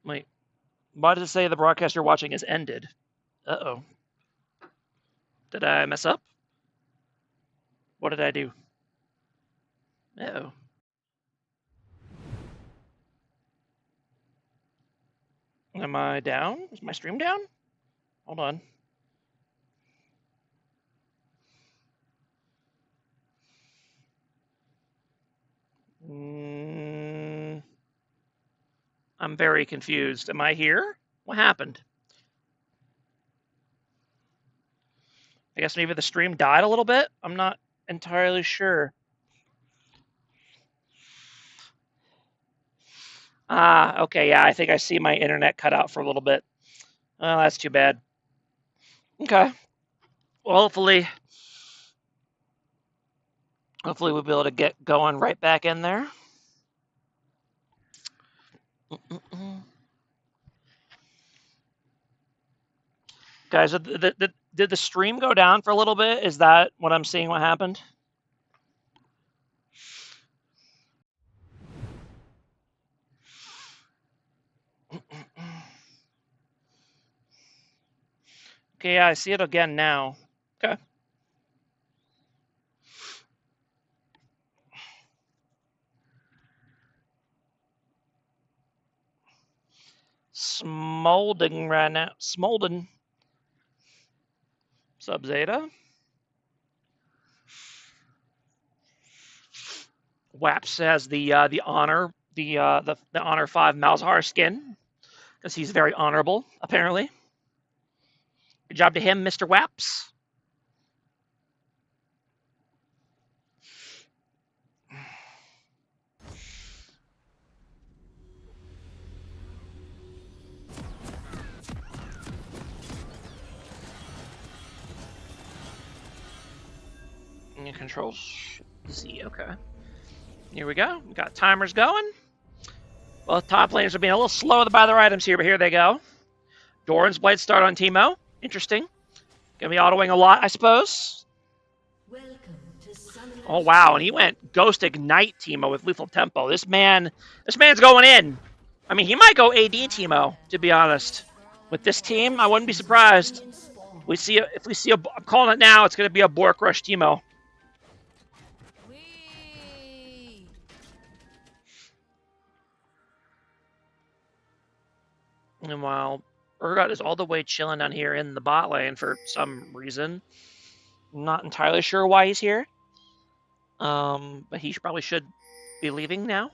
Wait, why does it say the broadcast you're watching is ended? Uh-oh. Did I mess up? What did I do? Uh-oh. Am I down? Is my stream down? Hold on. I'm very confused. Am I here? What happened? I guess maybe the stream died a little bit? I'm not entirely sure. Ah, okay, yeah, I think I see my internet cut out for a little bit. Oh, that's too bad. Okay. Well, hopefully we'll be able to get going right back in there. Guys, did the stream go down for a little bit? Is that what I'm seeing what happened? Okay, yeah, I see it again now. Okay. Smolding right now. Smolden. Sub Zeta. Waps has the honor the honor 5 Malzahar skin because he's very honorable apparently. Good job to him, Mr. Waps. Controls Z. Okay. Here we go. We got timers going. Both top laners are being a little slow by their items here, but here they go. Doran's Blade start on Teemo. Interesting. Gonna be autoing a lot, I suppose. Oh wow, and he went Ghost Ignite Teemo with Lethal Tempo. This man's going in. I mean, he might go AD Teemo, to be honest. With this team, I wouldn't be surprised. If we see I'm calling it now, it's gonna be a Bork Rush Teemo. And while Urgot is all the way chilling down here in the bot lane for some reason, I'm not entirely sure why he's here. But he probably should be leaving now.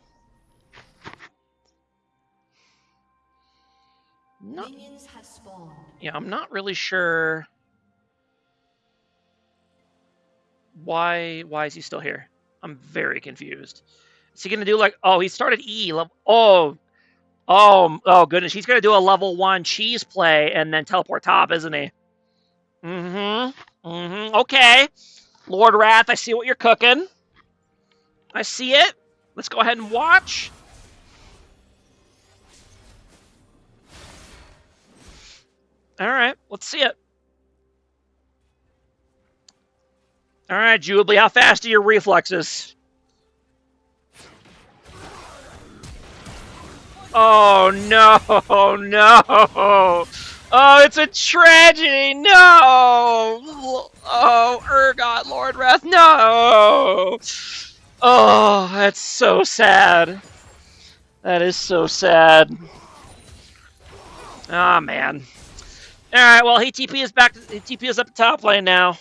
Minions have spawned. Yeah, I'm not really sure why is he still here. I'm very confused. Is he gonna do like, oh, he started E level, oh goodness, he's gonna do a level 1 cheese play and then teleport top, isn't he? Okay. Lord Wrath, I see what you're cooking. I see it. Let's go ahead and watch. All right, let's see it. All right, Jubilee, how fast are your reflexes? Oh, no, no. Oh, it's a tragedy. No. Oh, Urgot, Lord Wrath, no. Oh, that's so sad. That is so sad. Ah, oh, man. All right, well, he TP is back. TP is up the top lane now.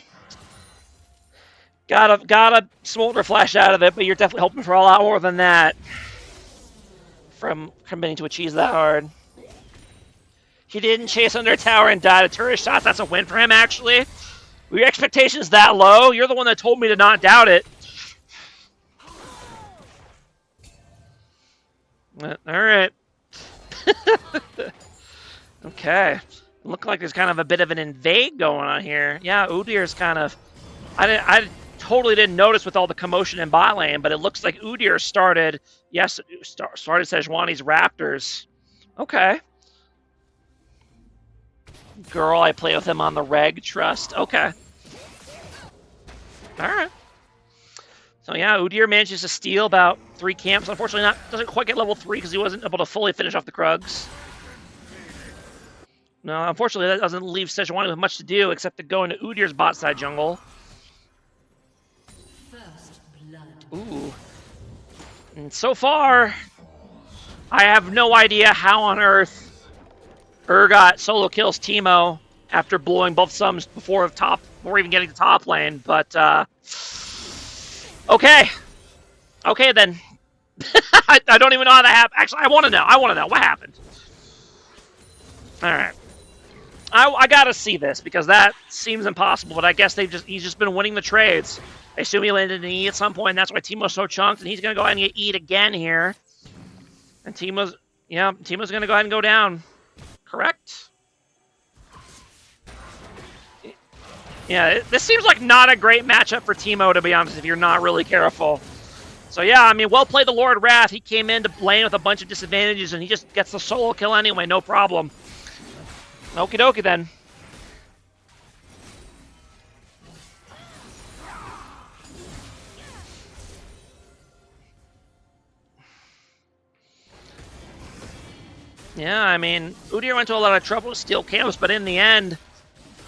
Got a smolder flash out of it, but you're definitely hoping for a lot more than that from committing to a cheese that hard. He didn't chase under a tower and die to turret shots. That's a win for him, actually. Were your expectations that low? You're the one that told me to not doubt it. All right. Okay. Look like there's kind of a bit of an invade going on here. Yeah, Udyr's kind of... I totally didn't notice with all the commotion in bot lane, but it looks like Udyr started... Yes, started Sejuani's Raptors. Okay. Girl, I play with him on the reg, trust. Okay. Alright. So yeah, Udyr manages to steal about 3 camps. Unfortunately, doesn't quite get level 3 because he wasn't able to fully finish off the Krugs. No, unfortunately, that doesn't leave Sejuani with much to do except to go into Udyr's bot side jungle. First blood. Ooh. And so far, I have no idea how on earth Urgot solo kills Teemo after blowing both sums before even getting to top lane. But okay, then. I don't even know how that happened. Actually, I want to know. What happened. All right. I gotta see this because that seems impossible. But I guess he's just been winning the trades. I assume he landed an E at some point, and that's why Teemo's so chunked, and he's gonna go ahead and get E'd again here. And Teemo's gonna go ahead and go down. Correct? Yeah, this seems like not a great matchup for Teemo, to be honest, if you're not really careful. So yeah, I mean, well played the Lord Wrath. He came into lane with a bunch of disadvantages, and he just gets the solo kill anyway, no problem. Okie dokie then. Yeah, I mean, Udyr went to a lot of trouble to steal camps, but in the end,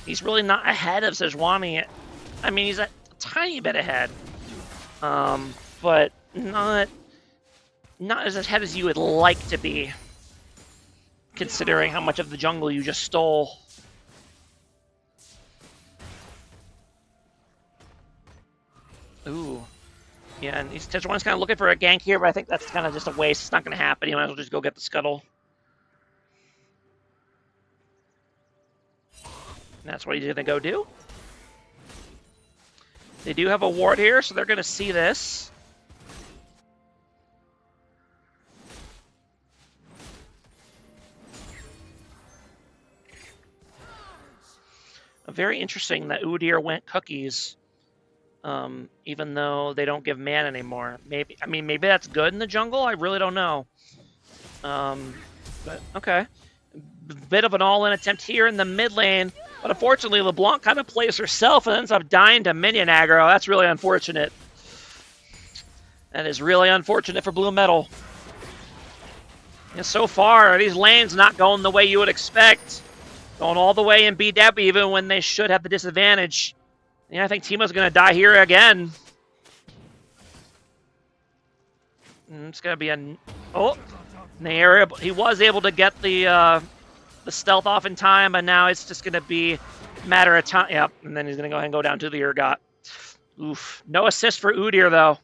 he's really not ahead of Sejuani. I mean, he's a tiny bit ahead, but not as ahead as you would like to be, considering how much of the jungle you just stole. Ooh. Yeah, and Sejuani's kind of looking for a gank here, but I think that's kind of just a waste. It's not going to happen. You might as well just go get the scuttle. And that's what he's going to go do. They do have a ward here, so they're going to see this. Very interesting that Udyr went cookies, even though they don't give mana anymore. Maybe that's good in the jungle. I really don't know. But okay, bit of an all-in attempt here in the mid lane, but unfortunately LeBlanc kind of plays herself and ends up dying to minion aggro. That's really unfortunate. That is really unfortunate for Blue Metal. And so far, these lanes not going the way you would expect. Going all the way in BW even when they should have the disadvantage. Yeah, I think Teemo's going to die here again. It's going to be a... Oh! He was able to get the stealth off in time, but now it's just going to be a matter of time. Yep, and then he's going to go ahead and go down to the Urgot. Oof. No assist for Udyr, though.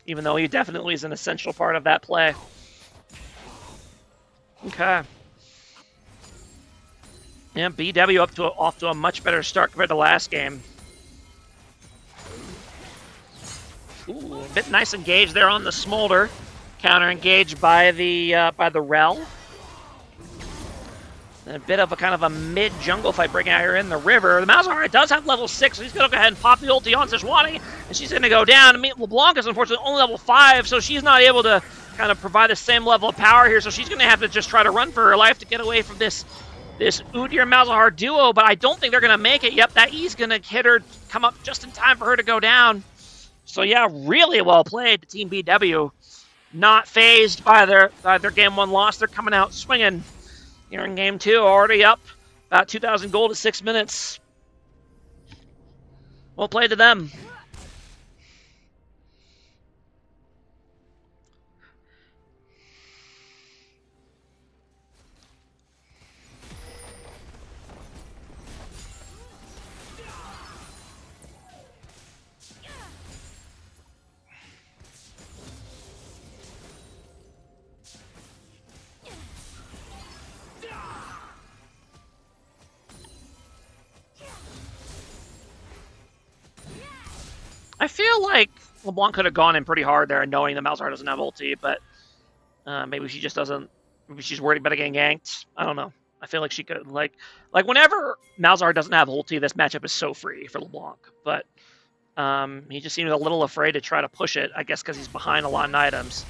Even though he definitely is an essential part of that play. Okay. Yeah, BW off to a much better start compared to last game. Ooh, a bit nice engage there on the Smolder. Counter engaged by the Rel. And a bit of a kind of a mid jungle fight breaking out here in the river. The Malzahar does have level 6, so he's gonna go ahead and pop the ulti on Sejuani, and she's gonna go down. I mean, LeBlanc is unfortunately only level 5, so she's not able to kind of provide the same level of power here. So she's gonna have to just try to run for her life to get away from this Udyr Malzahar duo. But I don't think they're gonna make it. Yep, that E's gonna hit her, come up just in time for her to go down. So yeah, really well played to Team BW. Not phased by their game 1 loss. They're coming out swinging here in game 2, already up about 2,000 gold at 6 minutes. Well played to them. I feel like LeBlanc could have gone in pretty hard there, knowing that Malzahar doesn't have ulti, but maybe she just doesn't. Maybe she's worried about getting ganked. I don't know. I feel like she could like whenever Malzahar doesn't have ulti, this matchup is so free for LeBlanc. But he just seems a little afraid to try to push it. I guess because he's behind a lot of items.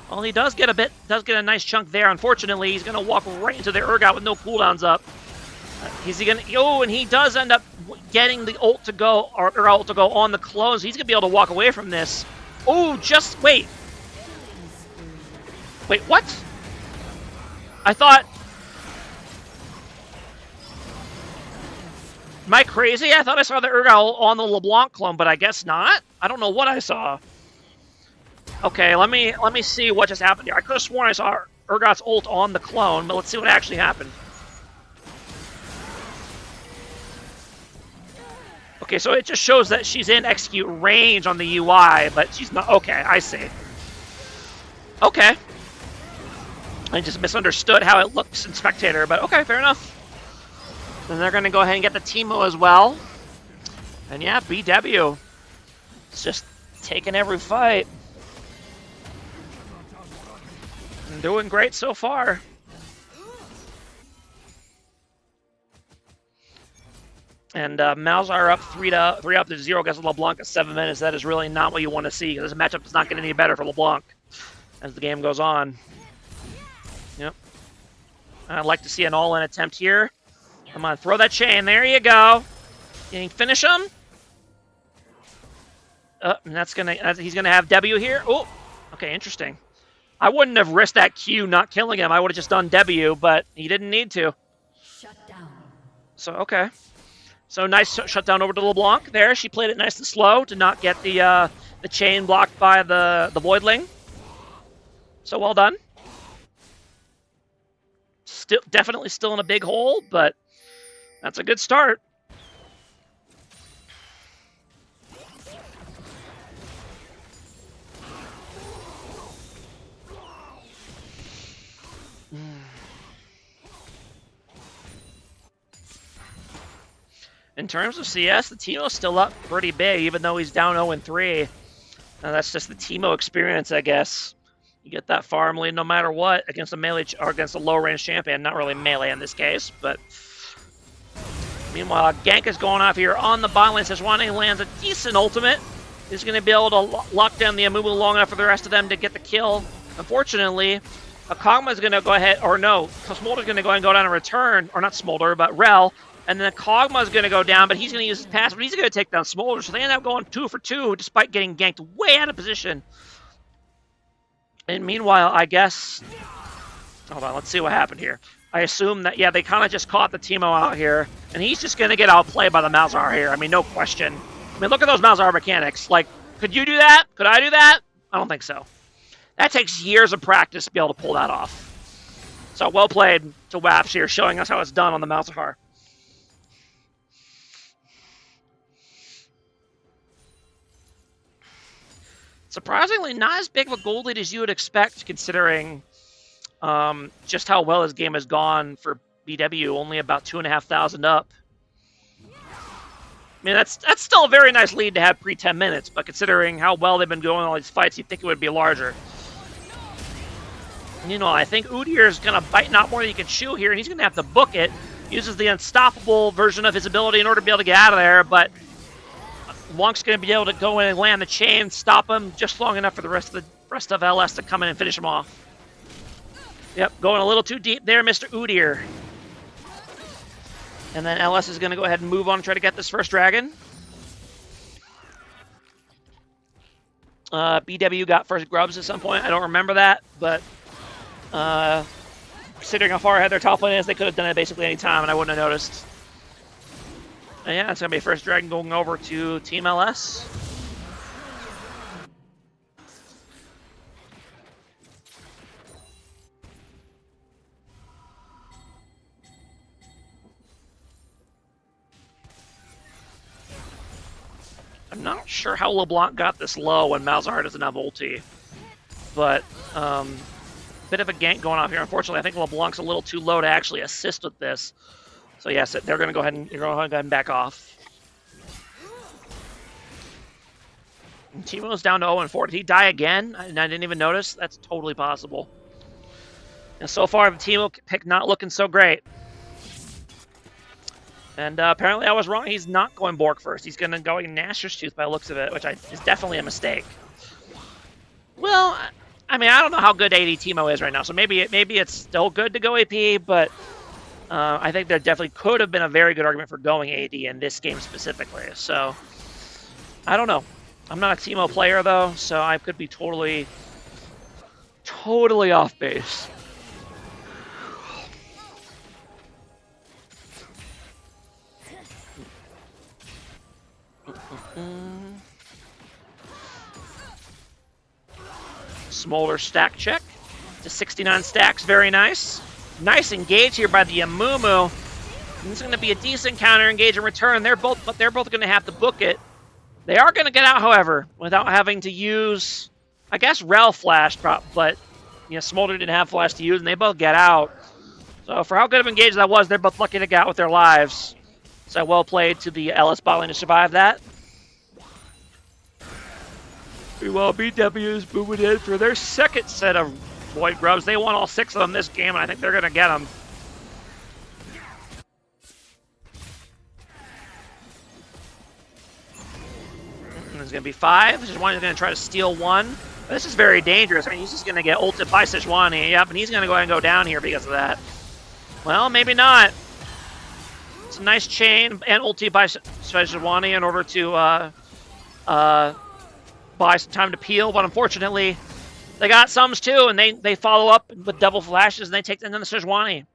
Well, he does get a nice chunk there. Unfortunately, he's gonna walk right into the Urgot with no cooldowns up. Is he gonna? Oh, and he does end up getting the ult to go, or ult to go on the close. He's gonna be able to walk away from this. Oh, just wait. Wait, what? I thought Am I crazy? I thought I saw the Urgot on the LeBlanc clone, but I guess not. I don't know what I saw. Okay, let me see what just happened here. I could have sworn I saw Urgot's ult on the clone, but let's see what actually happened. Okay, so it just shows that she's in execute range on the UI, but she's not. Okay, I see. Okay. I just misunderstood how it looks in spectator, but okay, fair enough. Then they're going to go ahead and get the Teemo as well. And yeah, BW. It's just taking every fight. And doing great so far. And Malzahar up 3-0 against LeBlanc at 7 minutes. That is really not what you want to see, because this matchup does not get any better for LeBlanc as the game goes on. Yep. I'd like to see an all-in attempt here. Come on, throw that chain. There you go. Can you finish him? And he's gonna have W here. Oh, okay, interesting. I wouldn't have risked that Q not killing him. I would have just done W, but he didn't need to. Shut down. So okay. So nice shutdown over to LeBlanc there. She played it nice and slow to not get the chain blocked by the Voidling. So well done. Definitely still in a big hole, but that's a good start. In terms of CS, the Teemo's still up pretty big, even though he's down 0-3. That's just the Teemo experience, I guess. You get that farm lead no matter what against a melee or against a low-range champion. Not really melee in this case, but meanwhile, Gank is going off here on the bot lane. Sejuani lands a decent ultimate. He's going to be able to lock down the Amumu long enough for the rest of them to get the kill. Unfortunately, Akagma is going to go ahead, or no, Smolder's going to go ahead and go down and return, or not Smolder, but Rel. And then Kog'Maw is going to go down, but he's going to use his pass, but he's going to take down Smolder. So they end up going 2 for 2, despite getting ganked way out of position. And meanwhile, I guess... Hold on, let's see what happened here. I assume that, yeah, they kind of just caught the Teemo out here, and he's just going to get outplayed by the Malzahar here. I mean, no question. I mean, look at those Malzahar mechanics. Like, could you do that? Could I do that? I don't think so. That takes years of practice to be able to pull that off. So, well played to Waps here, showing us how it's done on the Malzahar. Surprisingly, not as big of a gold lead as you would expect, considering just how well his game has gone for BW. Only about 2,500 up. I mean, that's still a very nice lead to have pre-10 minutes, but considering how well they've been going all these fights, you'd think it would be larger. You know, I think Udyr is going to bite not more than he can chew here, and he's going to have to book it. Uses the unstoppable version of his ability in order to be able to get out of there, but Wonk's going to be able to go in and land the chain, stop him just long enough for the rest of LS to come in and finish him off. Yep, going a little too deep there, Mr. Udyr. And then LS is going to go ahead and move on and try to get this first dragon. BW got first grubs at some point. I don't remember that, but considering how far ahead their top lane is, they could have done it basically any time, and I wouldn't have noticed. And yeah, it's going to be first dragon going over to Team LS. I'm not sure how LeBlanc got this low when Malzahar doesn't have ulti, but bit of a gank going off here. Unfortunately, I think LeBlanc's a little too low to actually assist with this. So yes, they're going to go ahead and back off. And Teemo's down to 0-4. Did he die again? I didn't even notice. That's totally possible. And so far, the Teemo pick not looking so great. And apparently I was wrong. He's not going Bork first. He's going to go Nashor's Tooth by the looks of it, which is definitely a mistake. Well, I mean, I don't know how good AD Teemo is right now, so maybe it's still good to go AP, but I think there definitely could have been a very good argument for going AD in this game specifically. So, I don't know. I'm not a Teemo player, though, so I could be totally off base. Smolder stack check to 69 stacks. Very nice. Nice engage here by the Amumu. This is going to be a decent counter engage in return. They're both going to have to book it. They are going to get out, however, without having to use, I guess, Rel flashed, but Smolder didn't have flash to use, and they both get out. So for how good of engage that was, they're both lucky to get out with their lives. So well played to the LS bot lane to survive that. Meanwhile, BW is moving in for their second set of Void Grubs. They won all 6 of them this game, and I think they're going to get them. There's going to be 5. Sejuani is going to try to steal 1. This is very dangerous. I mean, he's just going to get ulted by Sejuani. Yep, and he's going to go ahead and go down here because of that. Well, maybe not. It's a nice chain and ulti by Sejuani in order to buy some time to peel, but unfortunately, they got sums too, and they follow up with double flashes, and they take them to the Sejuani.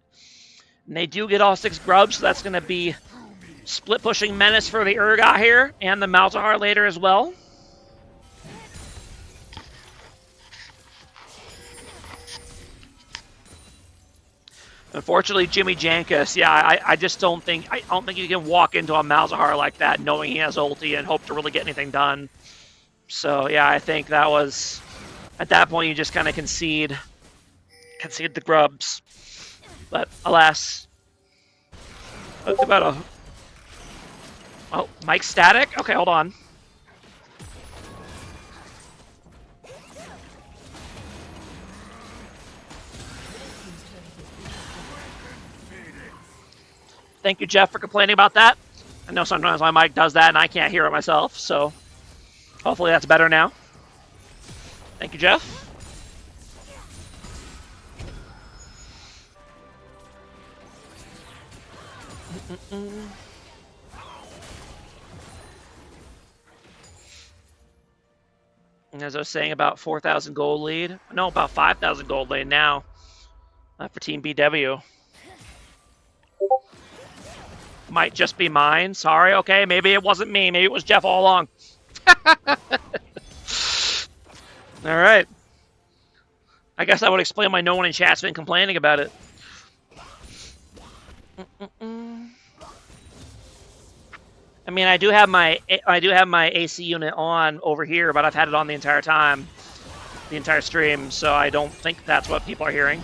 And they do get all 6 grubs, so that's going to be split pushing menace for the Urgot here, and the Malzahar later as well. Unfortunately, Jimmy Jankus, yeah, I just don't think you can walk into a Malzahar like that knowing he has ulti and hope to really get anything done. So yeah, I think that was, at that point you just kind of concede the grubs. But alas, what's about a? Oh, Mike's static. Okay, hold on. Thank you, Jeff, for complaining about that. I know sometimes my mic does that and I can't hear it myself, so hopefully that's better now. Thank you, Jeff. And as I was saying, about 4,000 gold lead. No, about 5,000 gold lead now for Team BW. Might just be mine. Sorry, okay. Maybe it wasn't me. Maybe it was Jeff all along. All right. I guess I would explain why no one in chat's been complaining about it. I mean, I do have my AC unit on over here, but I've had it on the entire time, the entire stream, so I don't think that's what people are hearing.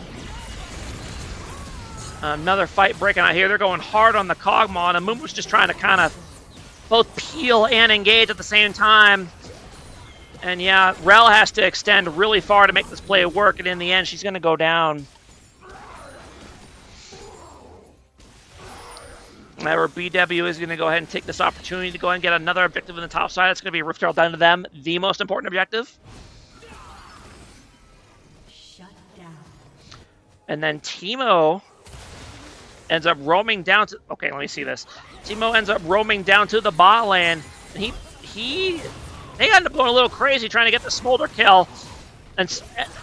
Another fight breaking out here. They're going hard on the Kog'Maw, and Amumu's just trying to kind of both peel and engage at the same time. And yeah, Rel has to extend really far to make this play work, and in the end, she's going to go down. However, BW is going to go ahead and take this opportunity to go ahead and get another objective in the top side. It's going to be Rift Herald down to them, the most important objective. Shut down. And then Teemo ends up roaming down to... Okay, let me see this. Teemo ends up roaming down to the bot lane. And they end up going a little crazy trying to get the Smolder kill. And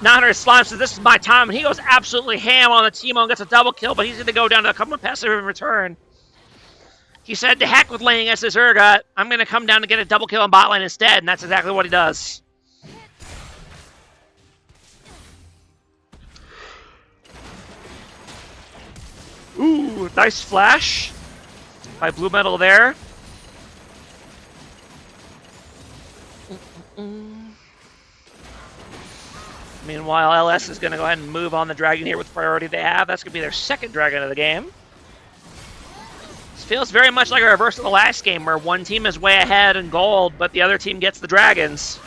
900 Slime says, this is my time. And he goes absolutely ham on the Teemo and gets a double kill. But he's going to go down to a couple of passive in return. He said, to heck with laning against this Urgot. I'm going to come down to get a double kill on bot lane instead. And that's exactly what he does. Ooh, nice flash by Blue Metal there. Meanwhile, LS is going to go ahead and move on the dragon here with the priority they have. That's going to be their second dragon of the game. This feels very much like a reverse of the last game where one team is way ahead in gold, but the other team gets the dragons.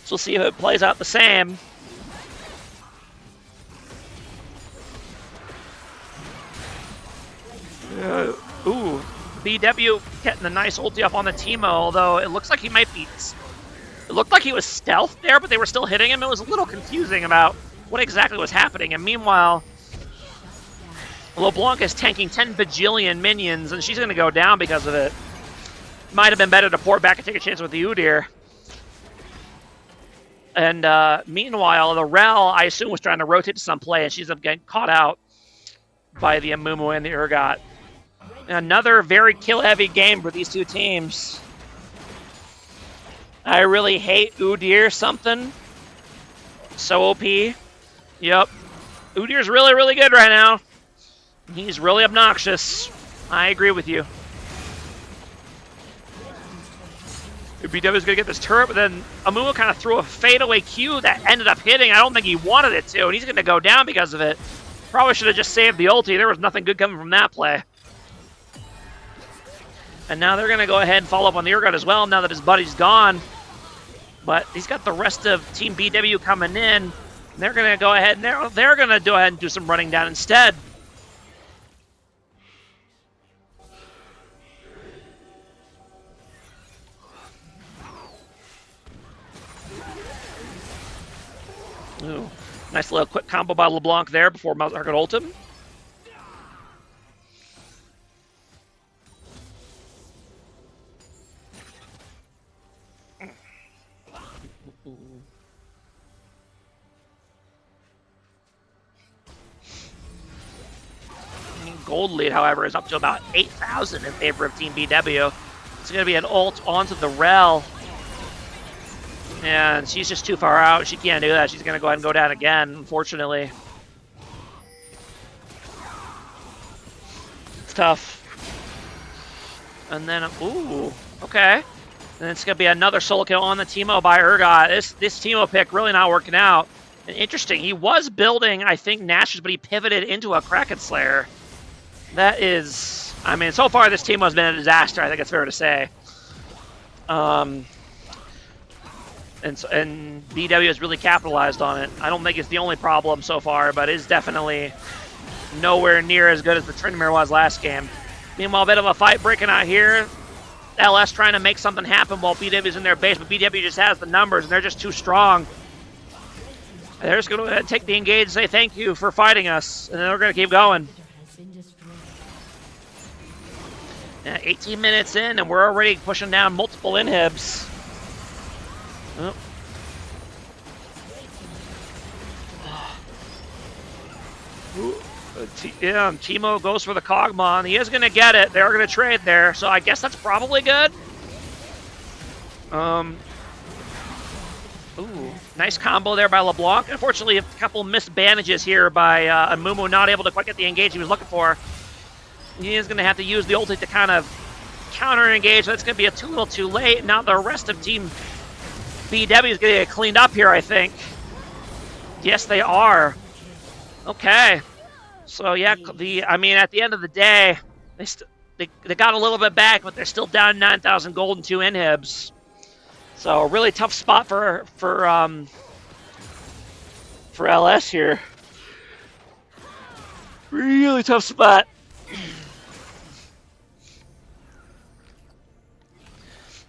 So we'll see if it plays out the same. Ooh, BW getting the nice ulti up on the Teemo, although it looks like he might be... It looked like he was stealth there, but they were still hitting him. It was a little confusing about what exactly was happening. And meanwhile, LeBlanc is tanking 10 bajillion minions, and she's going to go down because of it. Might have been better to pour back and take a chance with the Udyr. And meanwhile, the Rel, I assume, was trying to rotate to some play, and she's getting caught out by the Amumu and the Urgot. Another very kill-heavy game for these two teams. I really hate Udyr something. So OP. Yep. Udyr's really, really good right now. He's really obnoxious. I agree with you. BW is going to get this turret, but then Amumu kind of threw a fadeaway Q that ended up hitting. I don't think he wanted it to, and he's going to go down because of it. Probably should have just saved the ulti. There was nothing good coming from that play. And now they're going to go ahead and follow up on the Urgot as well now that his buddy's gone. But he's got the rest of Team BW coming in. They're going to go ahead and they're going to go ahead and do some running down instead. Ooh, nice little quick combo by LeBlanc there before Malzahar could ult him. Gold lead, however, is up to about 8,000 in favor of Team BW. It's going to be an ult onto the Rel. And she's just too far out. She can't do that. She's going to go ahead and go down again, unfortunately. It's tough. And then, ooh, okay. And it's going to be another solo kill on the Teemo by Urgot. This Teemo pick really not working out. And interesting, he was building, I think, Nash's, but he pivoted into a Kraken Slayer. That is, I mean, so far this Teemo has been a disaster, I think it's fair to say. And BW has really capitalized on it. I don't think it's the only problem so far, but it's definitely nowhere near as good as the Tryndamere was last game. Meanwhile, a bit of a fight breaking out here. LS trying to make something happen while BW is in their base, but BW just has the numbers, and they're just too strong. And they're just going to take the engage and say thank you for fighting us, and then we're going to keep going. Yeah, 18 minutes in, and we're already pushing down multiple inhibs. Oh. Yeah, Teemo goes for the Kog'Maw, and he is going to get it. They're going to trade there, so I guess that's probably good. Ooh, nice combo there by LeBlanc. Unfortunately, a couple missed bandages here by Amumu, not able to quite get the engage he was looking for. He is going to have to use the ulti to kind of counter-engage. That's going to be a little too late. Now the rest of Team BW is going to get cleaned up here, I think. Yes, they are. Okay. So, yeah, I mean, at the end of the day, they got a little bit back, but they're still down 9,000 gold and 2 inhibs. So, a really tough spot for LS here. Really tough spot.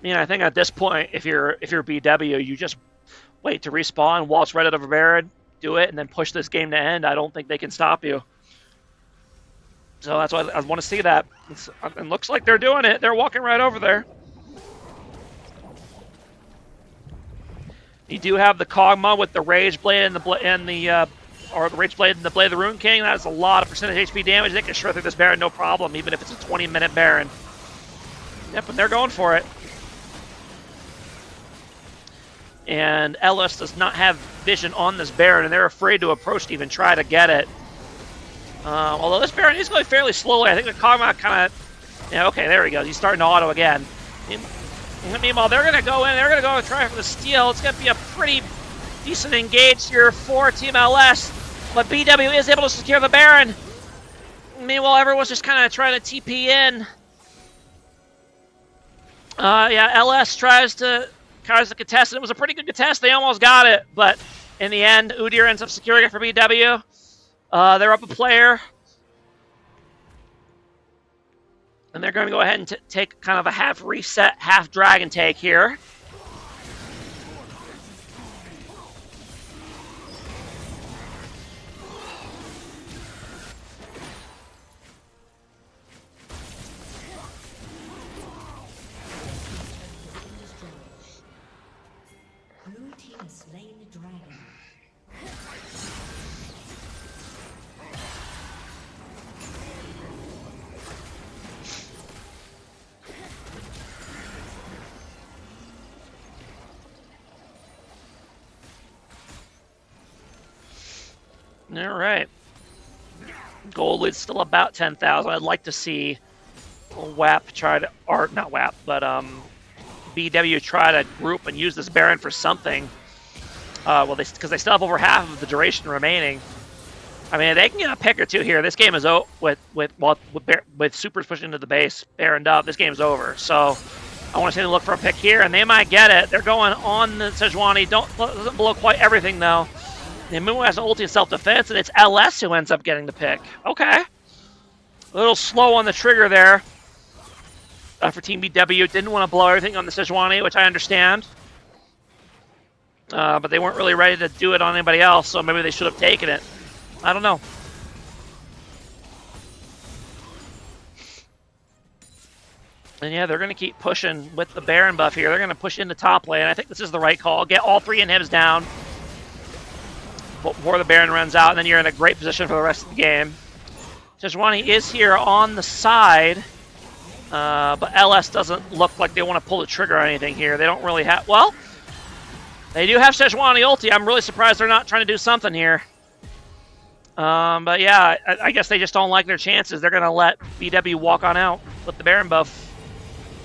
I think at this point, if you're BW, you just wait to respawn, waltz right out of a Baron, do it, and then push this game to end. I don't think they can stop you. So that's why I want to see that. It looks like they're doing it. They're walking right over there. You do have the Kog'Maw with the Rage Blade and the Rage Blade and the Blade of the Rune King. That is a lot of percentage HP damage. They can shred through this Baron no problem, even if it's a 20-minute Baron. Yep, and they're going for it. And LS does not have vision on this Baron, and they're afraid to approach to even try to get it. Although this Baron is going fairly slowly. I think the Kog'Maw kind of... Yeah, okay, there he goes. He's starting to auto again. Meanwhile, they're going to go in. They're going to go and try for the steal. It's going to be a pretty decent engage here for Team LS. But BW is able to secure the Baron. Meanwhile, everyone's just kind of trying to TP in. Yeah, LS tries to contest it. It was a pretty good contest. They almost got it. But in the end, Udyr ends up securing it for BW. They're up a player. And they're going to go ahead and take kind of a half reset, half dragon take here. Blue team has slain the dragon. All right. Gold lead's still about 10,000. I'd like to see WAP try to, or not WAP, but BW try to group and use this Baron for something. Well, because they still have over half of the duration remaining. I mean, they can get a pick or two here. This game is over with supers pushing into the base, Baroned up. This game's over. So I want to see them look for a pick here, and they might get it. They're going on the Sejuani. Doesn't blow quite everything though. The Mumu has an ulti in self-defense, and it's LS who ends up getting the pick. Okay. A little slow on the trigger there for Team BW. Didn't want to blow everything on the Sejuani, which I understand. But they weren't really ready to do it on anybody else, so maybe they should have taken it. I don't know. And yeah, they're going to keep pushing with the Baron buff here. They're going to push into top lane. I think this is the right call. Get all three inhibs down before the Baron runs out, and then you're in a great position for the rest of the game. Sejuani is here on the side, but LS doesn't look like they want to pull the trigger or anything here. They don't really have... Well, they do have Sejuani ulti. I'm really surprised they're not trying to do something here. But yeah, I guess they just don't like their chances. They're going to let BW walk on out with the Baron buff.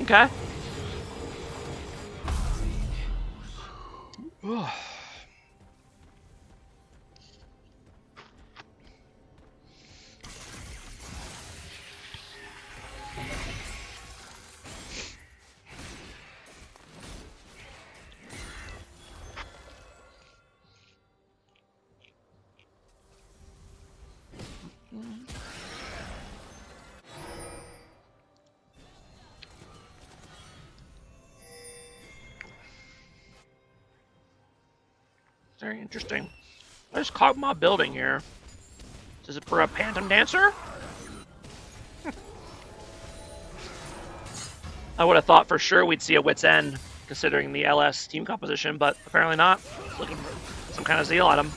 Okay. Very interesting. I just caught my building here. Is it for a Phantom Dancer? I would have thought for sure we'd see a Wit's End, considering the LS team composition, but apparently not. Looking for some kind of Zeal item.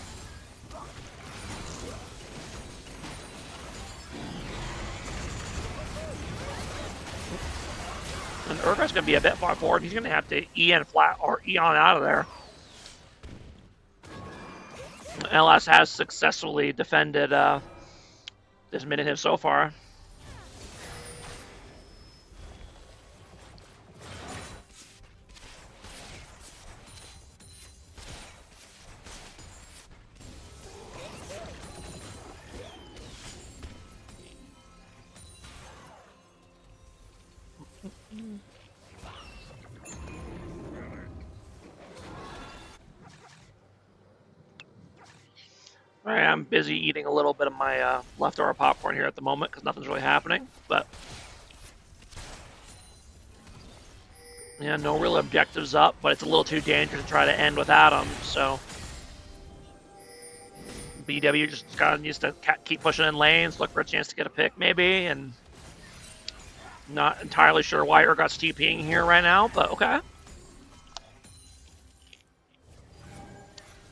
And Urgot's going to be a bit far forward. He's going to have to E-on flat or E-on out of there. LS has successfully defended this mid-inhib so far. Alright, I'm busy eating a little bit of my leftover popcorn here at the moment because nothing's really happening, but yeah, no real objectives up, but it's a little too dangerous to try to end without them, so BW just kind of needs to keep pushing in lanes, look for a chance to get a pick maybe, and not entirely sure why Urgot's TPing here right now, but okay.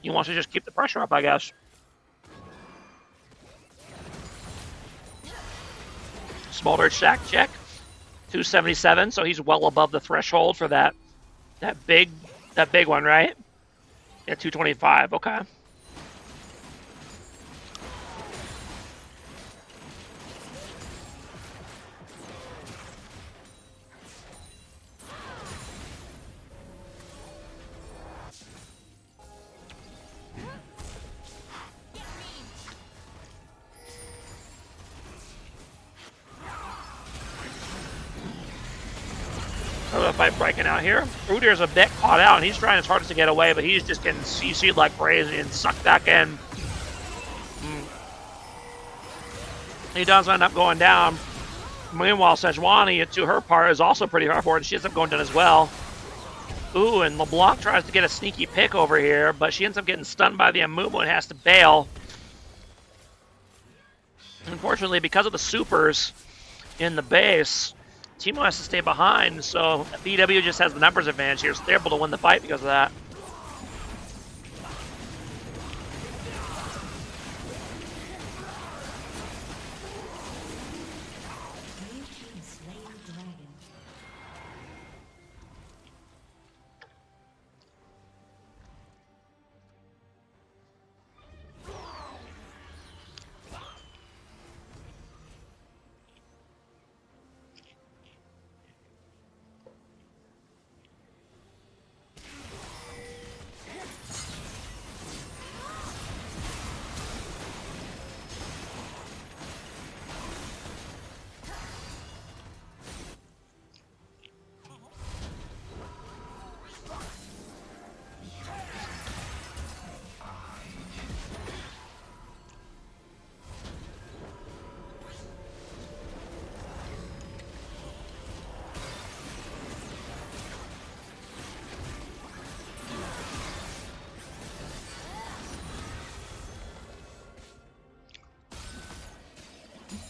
He wants to just keep the pressure up, I guess. Smolder stack check, 277, so he's well above the threshold for that big one, right? Yeah, 225. Okay. Another fight breaking out here. Udyr's a bit caught out, and he's trying his hardest to get away, but he's just getting CC'd like crazy and sucked back in. He does end up going down. Meanwhile, Sejuani, to her part, is also pretty hard forward. She ends up going down as well. Ooh, and LeBlanc tries to get a sneaky pick over here, but she ends up getting stunned by the Amumu and has to bail. Unfortunately, because of the supers in the base, Teemo has to stay behind, so BW just has the numbers advantage here, so they're able to win the fight because of that.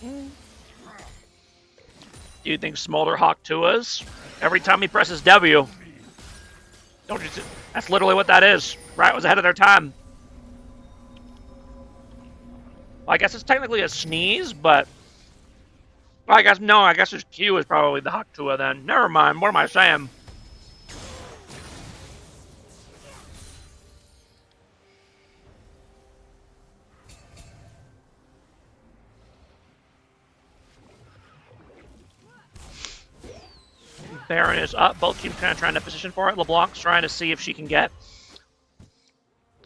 Do you think Smolder Hawk Tua's? Every time he presses W. Don't you? That's literally what that is. Riot was ahead of their time. Well, I guess it's technically a sneeze, but well, I guess no. I guess his Q is probably the Hawk Tua then. Never mind. What am I saying? Baron is up. Both teams kind of trying to position for it. LeBlanc's trying to see if she can get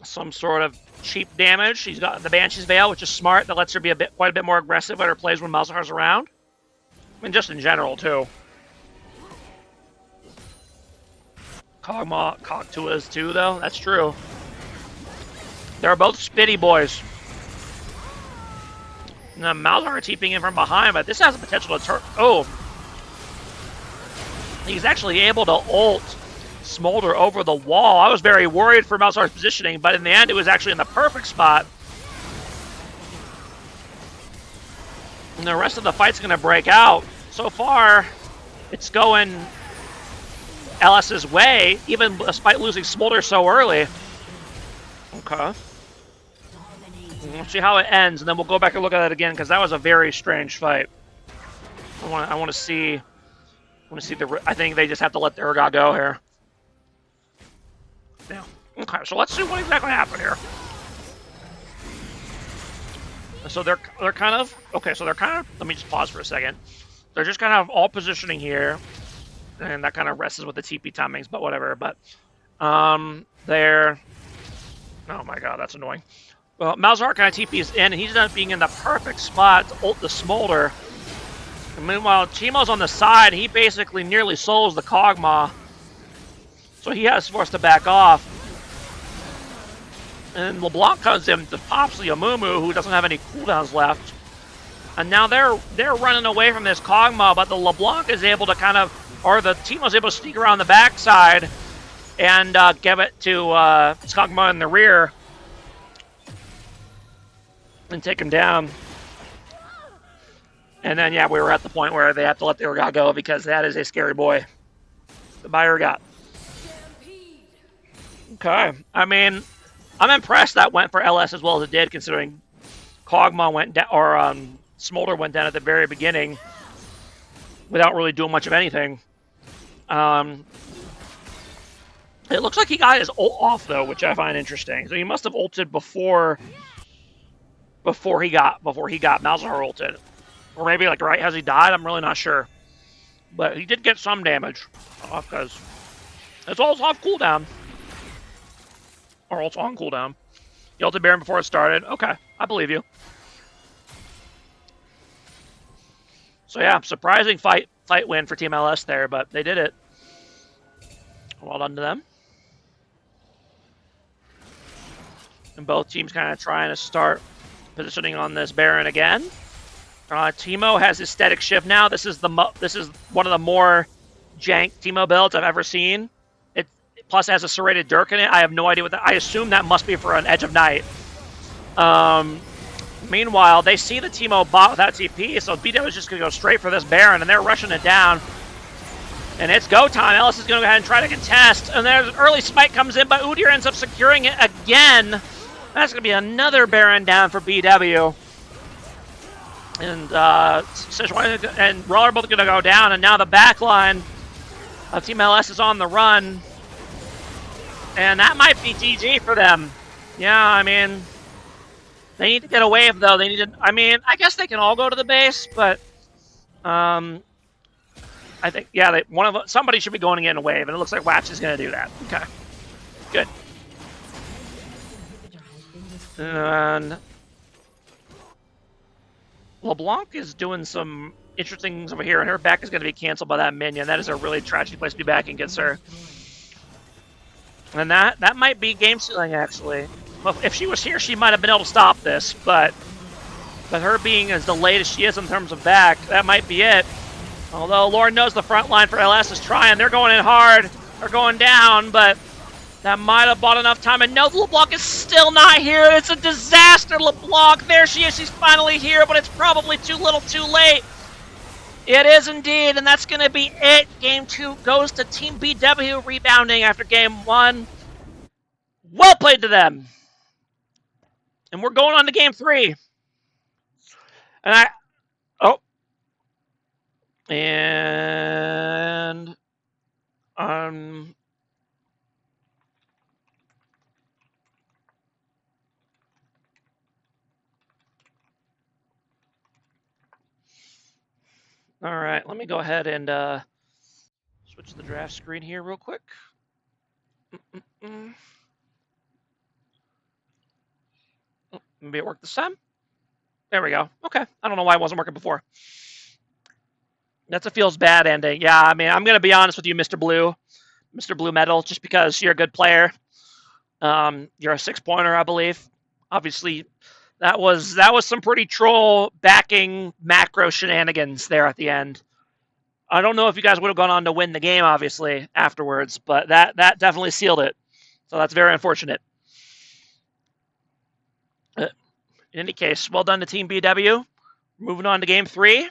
some sort of cheap damage. She's got the Banshee's Veil, which is smart. That lets her be quite a bit more aggressive at her plays when Malzahar's around. I mean, just in general, too. Kog'Maw, Tua's too, though. That's true. They're both spitty boys. Now, Malzahar TPing in from behind, but this has the potential to turn... Oh! He's actually able to ult Smolder over the wall. I was very worried for Malzahar's positioning, but in the end, it was actually in the perfect spot. And the rest of the fight's going to break out. So far, it's going LS's way, even despite losing Smolder so early. Okay. We'll see how it ends, and then we'll go back and look at it again, because that was a very strange fight. I want to see... I think they just have to let the Urgot go here. Yeah. Okay, so let's see what exactly happened here. So they're kind of... Okay, so they're kind of... Let me just pause for a second. They're just kind of all positioning here. And that kind of rests with the TP timings, but whatever. But they're... Oh my god, that's annoying. Well, Malzahar kind of TP's in, and he's not being in the perfect spot to ult the Smolder. And meanwhile, Teemo's on the side. He basically nearly souls the Kog'Maw. So he has forced to back off. And LeBlanc comes in to pops the Amumu, who doesn't have any cooldowns left. And now they're running away from this Kog'Maw, but the LeBlanc is able to kind of... Or the Teemo's able to sneak around the backside and give it to Kog'Maw in the rear. And take him down. And then, yeah, we were at the point where they have to let the Urgot go because that is a scary boy. Goodbye, Urgot. Okay. I mean, I'm impressed that went for LS as well as it did, considering Kog'Maw went down, or Smolder went down at the very beginning without really doing much of anything. It looks like he got his ult off, though, which I find interesting. So he must have ulted before he got Malzahar ulted. Or maybe, like, right as he died, I'm really not sure. But he did get some damage off, because it's all off cooldown. Or it's on cooldown. He ulted Baron before it started. Okay, I believe you. So yeah, surprising fight win for Team LS there, but they did it. Well done to them. And both teams kind of trying to start positioning on this Baron again. Teemo has his static shift now. This is one of the more jank Teemo builds I've ever seen. It plus has a serrated Dirk in it. I have no idea what that. I assume that must be for an Edge of Night. Meanwhile, they see the Teemo bot without TP, so BW is just going to go straight for this Baron, and they're rushing it down. And it's go time. Ellis is going to go ahead and try to contest, and there's an early smite comes in, but Udyr ends up securing it again. That's going to be another Baron down for BW. And Sejuani and Raw are both going to go down, and now the back line of Team LS is on the run. And that might be GG for them. Yeah, I mean, they need to get a wave, though. They need to, I mean, I guess they can all go to the base, but I think, yeah, somebody should be going in a wave, and it looks like Wax is going to do that. Okay, good. And LeBlanc is doing some interesting things over here, and her back is going to be canceled by that minion. That is a really tragic place to be backing against her. And that might be game sealing, actually. Well, if she was here, she might have been able to stop this, but her being as delayed as she is in terms of back, that might be it. Although Lord knows the front line for LS is trying. They're going in hard. They're going down, but That might have bought enough time, and no, LeBlanc is still not here. It's a disaster, LeBlanc. There she is. She's finally here, but it's probably too little too late. It is indeed, and that's going to be it. Game 2 goes to Team BW, rebounding after Game 1. Well played to them. And we're going on to Game 3. And And all right, let me go ahead and switch the draft screen here real quick. Maybe it worked this time. There we go. Okay, I don't know why it wasn't working before. That's a feels bad ending. Yeah, I mean, I'm gonna be honest with you, Mr. Blue Metal, just because you're a good player. You're a 6-pointer, I believe. Obviously, that was some pretty troll backing macro shenanigans there at the end. I don't know if you guys would have gone on to win the game, obviously, afterwards, but that definitely sealed it. So that's very unfortunate. In any case, well done to Team BW. Moving on to Game 3.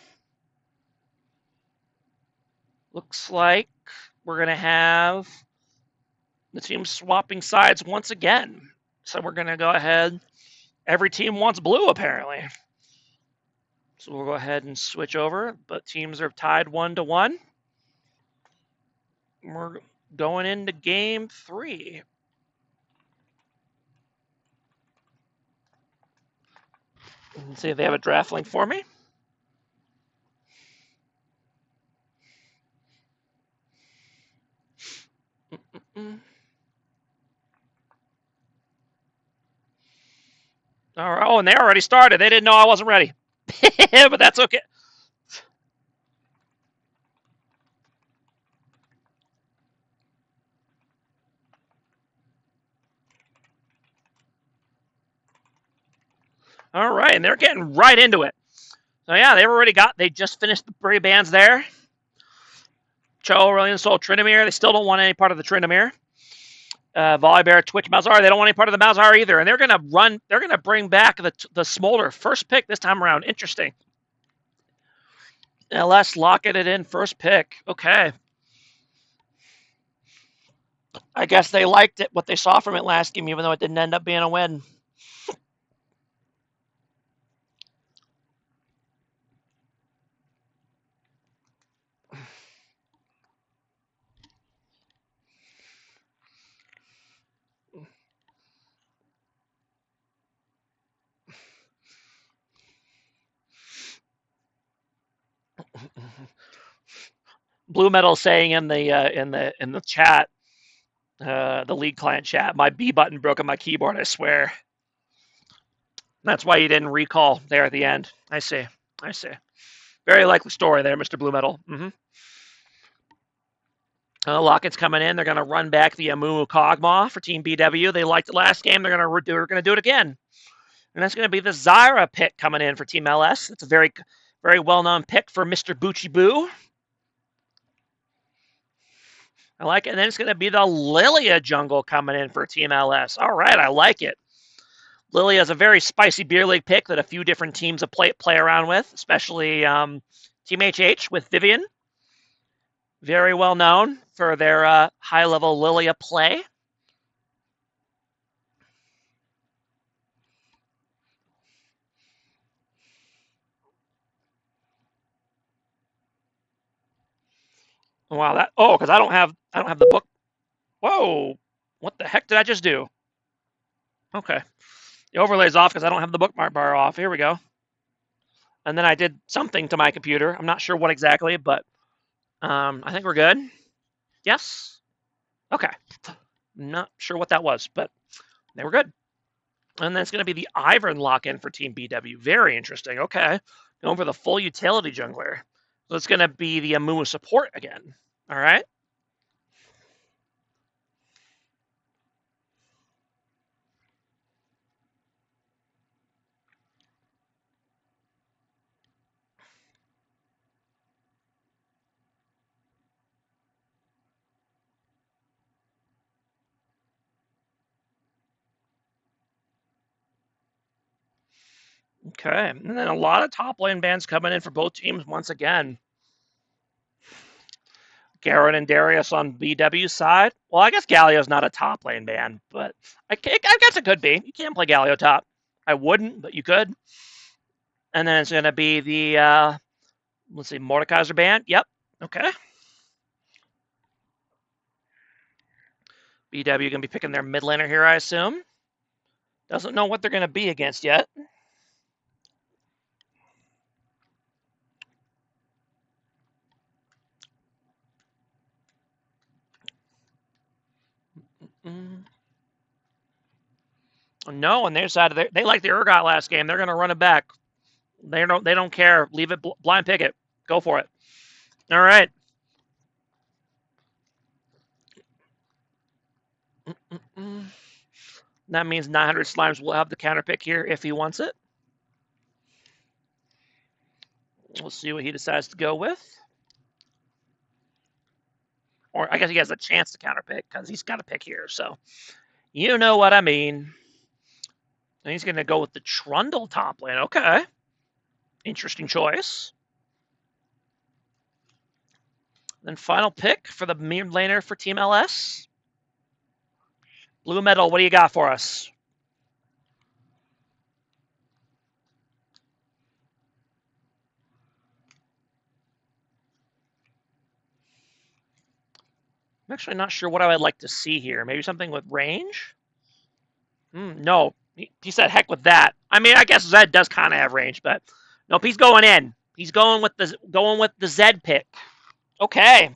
Looks like we're going to have the team swapping sides once again. So we're going to go ahead. Every team wants blue, apparently. So we'll go ahead and switch over, but teams are tied 1-1. We're going into Game 3. Let's see if they have a draft link for me. All right. Oh, and they already started. They didn't know I wasn't ready. But that's okay. All right, and they're getting right into it. So yeah, they just finished the 3 bands there. Cho, Aurelion Sol, Tryndamere. They still don't want any part of the Tryndamere. Volibear, Twitch, Malzahar. They don't want any part of the Malzahar either. And they're gonna bring back the Smolder first pick this time around. Interesting. LS locking it in first pick. Okay. I guess they liked it, what they saw from it last game, even though it didn't end up being a win. Blue Metal saying in the chat, the league client chat, my B button broke on my keyboard, I swear. That's why you didn't recall there at the end. I see. Very likely story there, Mr. Blue Metal. Lockett's coming in. They're going to run back the Amumu Kog'Maw for Team BW. They liked it last game. They're going to do it again. And that's going to be the Zyra pick coming in for Team LS. It's a very, very well-known pick for Mr. Bucci Boo. I like it. And then it's going to be the Lilia jungle coming in for Team LS. All right, I like it. Lilia is a very spicy beer league pick that a few different teams have play around with, especially Team HH with Vivian. Very well known for their high-level Lilia play. Wow, because I don't have the book. Whoa, what the heck did I just do? Okay, the overlay's off because I don't have the bookmark bar off. Here we go. And then I did something to my computer. I'm not sure what exactly, but I think we're good. Yes. Okay. Not sure what that was, but they were good. And then it's going to be the Ivern lock-in for Team BW. Very interesting. Okay. Going for the full utility jungler. So it's going to be the Amumu support again. All right. Okay, and then a lot of top lane bans coming in for both teams once again. Garen and Darius on BW's side. Well, I guess Galio's not a top lane ban, but I guess it could be. You can play Galio top. I wouldn't, but you could. And then it's going to be the, let's see, Mordekaiser ban. Yep. Okay. BW going to be picking their mid laner here, I assume. Doesn't know what they're going to be against yet. No, on their side, they like the Urgot last game. They're going to run it back. They don't care. Leave it blind pick it. Go for it. All right. That means 900 Slimes will have the counter pick here if he wants it. We'll see what he decides to go with. Or I guess he has a chance to counter pick because he's got a pick here. So you know what I mean. And he's going to go with the Trundle top lane. Okay. Interesting choice. Then final pick for the mid laner for Team LS. Blue Metal, what do you got for us? I'm actually not sure what I would like to see here. Maybe something with range? No. He said heck with that. I mean, I guess Zed does kind of have range, but nope, he's going in. He's going with the Zed pick. Okay.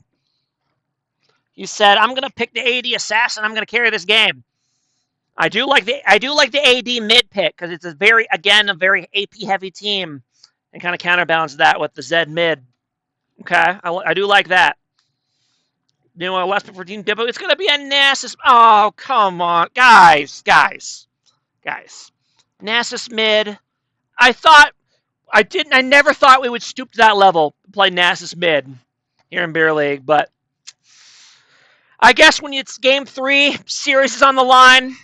He said, I'm gonna pick the AD assassin. I'm gonna carry this game. I do like the AD mid pick because it's a very AP heavy team, and kind of counterbalance that with the Zed mid. Okay, I do like that. You know, last pick for Team Dippo, it's gonna be a Nasus. Oh, come on, guys. Nasus mid. I never thought we would stoop to that level, play Nasus mid here in Beer League, but I guess when it's game 3, series is on the line,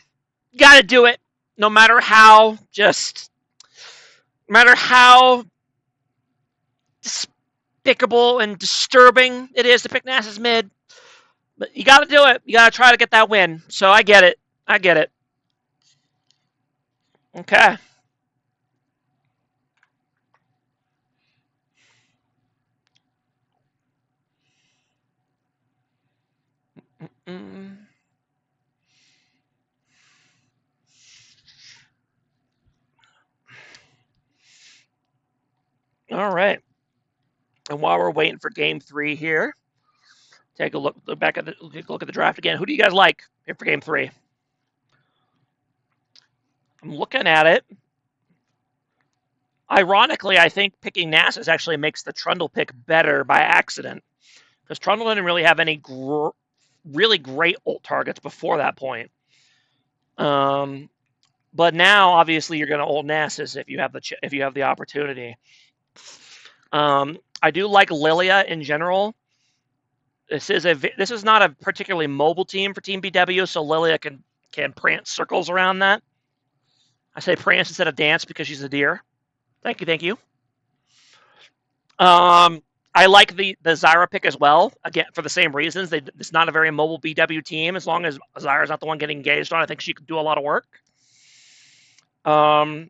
you gotta do it. No matter how despicable and disturbing it is to pick Nasus mid, but you gotta do it. You gotta try to get that win. So I get it. Okay. All right. And while we're waiting for game 3 here, take a look at the draft again. Who do you guys like here for game 3? I'm looking at it. Ironically, I think picking Nasus actually makes the Trundle pick better by accident, because Trundle didn't really have any really great ult targets before that point. But now, obviously, you're going to ult Nasus if you have the opportunity. I do like Lilia in general. This is not a particularly mobile team for Team BW, so Lilia can prance circles around that. I say prance instead of dance because she's a deer. Thank you. I like the Zyra pick as well, again, for the same reasons. It's not a very mobile BW team. As long as Zyra's not the one getting engaged on, I think she could do a lot of work. I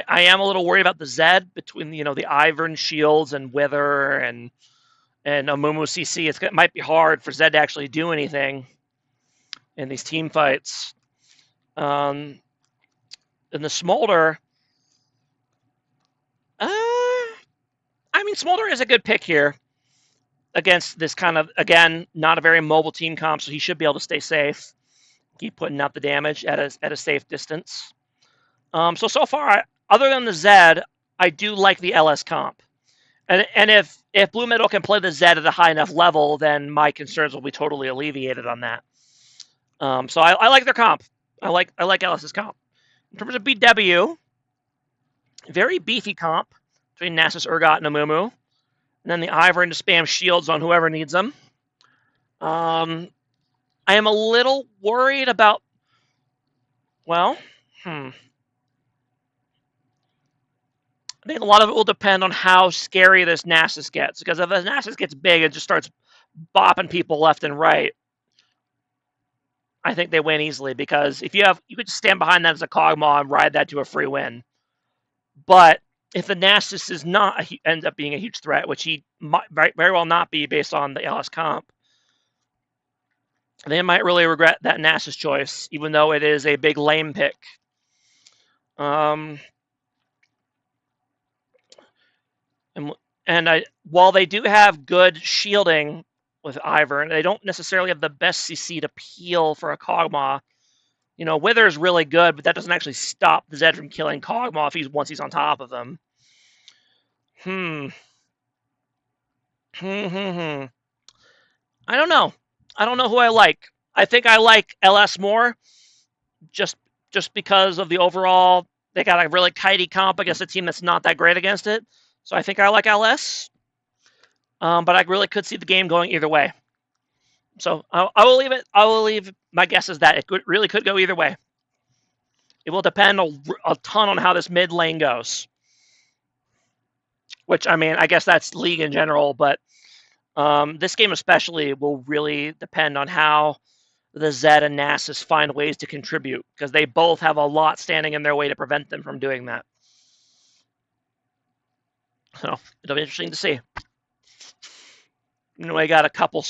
am a little worried about the Zed between the Ivern shields and Wither and Amumu CC. It might be hard for Zed to actually do anything in these team fights. In the Smolder, I mean, Smolder is a good pick here against this kind of, again, not a very mobile team comp, so he should be able to stay safe, keep putting out the damage at a safe distance. So far, other than the Zed, I do like the LS comp. And if Blue Metal can play the Zed at a high enough level, then my concerns will be totally alleviated on that. So I like their comp. I like LS's comp. In terms of BW, very beefy comp between Nasus, Urgot, and Amumu. And then the Ivern to spam shields on whoever needs them. I am a little worried about... Well, I think a lot of it will depend on how scary this Nasus gets. Because if the Nasus gets big, it just starts bopping people left and right. I think they win easily because if you could just stand behind that as a Kog'Maw and ride that to a free win. But if the Nasus is not ends up being a huge threat, which he might very well not be based on the LS comp, they might really regret that Nasus choice, even though it is a big lame pick. While they do have good shielding with Ivern, they don't necessarily have the best CC to peel for a Kog'Maw. You know, Wither is really good, but that doesn't actually stop the Zed from killing Kog'Maw once he's on top of them. I don't know. I don't know who I like. I think I like LS more, just because of the overall. They got a really kitey comp against a team that's not that great against it. So I think I like LS. But I really could see the game going either way. So I will leave it. I will leave my guess is that it really could go either way. It will depend a ton on how this mid lane goes. Which, I mean, I guess that's league in general, but this game especially will really depend on how the Zed and Nasus find ways to contribute, because they both have a lot standing in their way to prevent them from doing that. So it'll be interesting to see. You know, I got a couple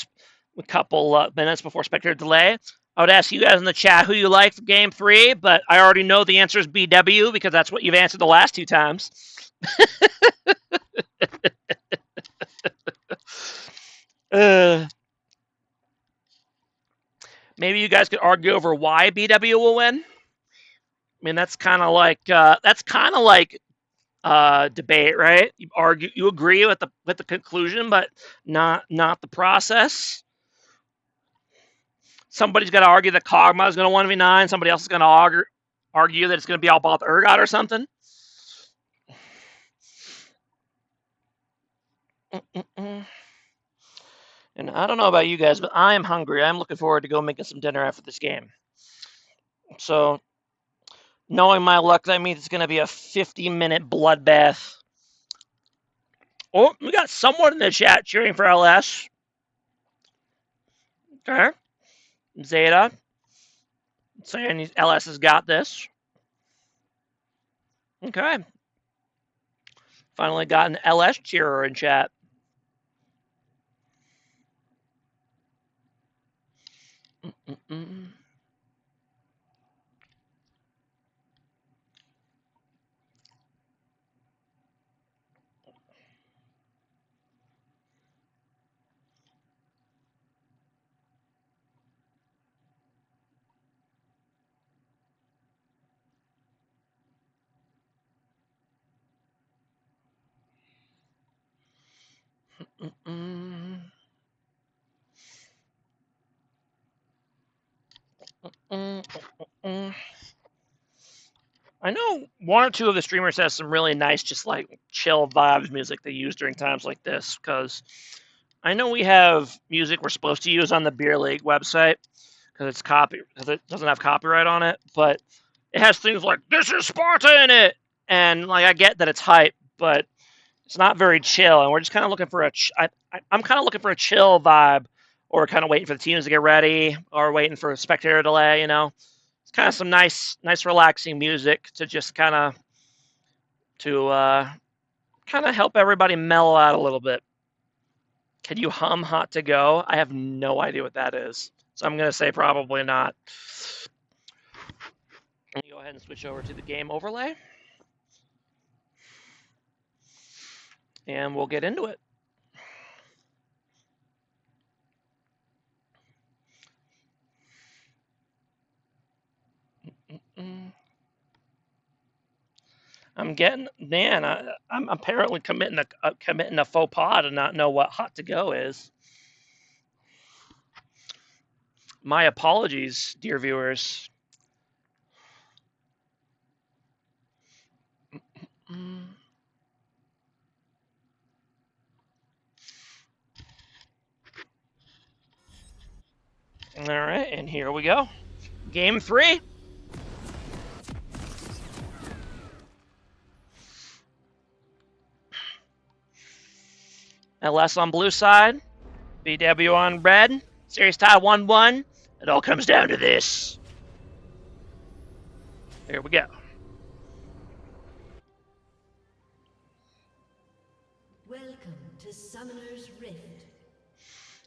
minutes before Spectator delay. I would ask you guys in the chat who you like for Game 3, but I already know the answer is BW because that's what you've answered the last 2 times. Maybe you guys could argue over why BW will win. I mean, that's kind of like debate, right? You agree with the conclusion, but not the process. Somebody's got to argue that Kog'Maw is going to 1v9. Somebody else is going to argue that it's going to be all about Urgot or something. And I don't know about you guys, but I am hungry. I'm looking forward to go making some dinner after this game. So, knowing my luck, that means it's going to be a 50-minute bloodbath. Oh, we got someone in the chat cheering for LS. Okay. Zeta saying LS has got this. Okay. Finally got an LS cheerer in chat. I know 1 or 2 of the streamers has some really nice, just like chill vibes music they use during times like this. Because I know we have music we're supposed to use on the Beer League website because it doesn't have copyright on it, but it has things like "This is Sparta" in it, and like I get that it's hype, but it's not very chill, and we're just kind of looking for I'm kind of looking for a chill vibe, or kind of waiting for the teams to get ready, or waiting for a spectator delay. You know, it's kind of some nice, relaxing music to just kind of help everybody mellow out a little bit. Can you hum "Hot to Go"? I have no idea what that is, so I'm gonna say probably not. Let me go ahead and switch over to the game overlay, and we'll get into it. I'm apparently committing a faux pas to not know what "Hot to Go" is. My apologies, dear viewers. All right, and here we go. Game 3. LS on blue side. BW on red. Series tie 1-1. It all comes down to this. Here we go. Welcome to Summoner's Rift.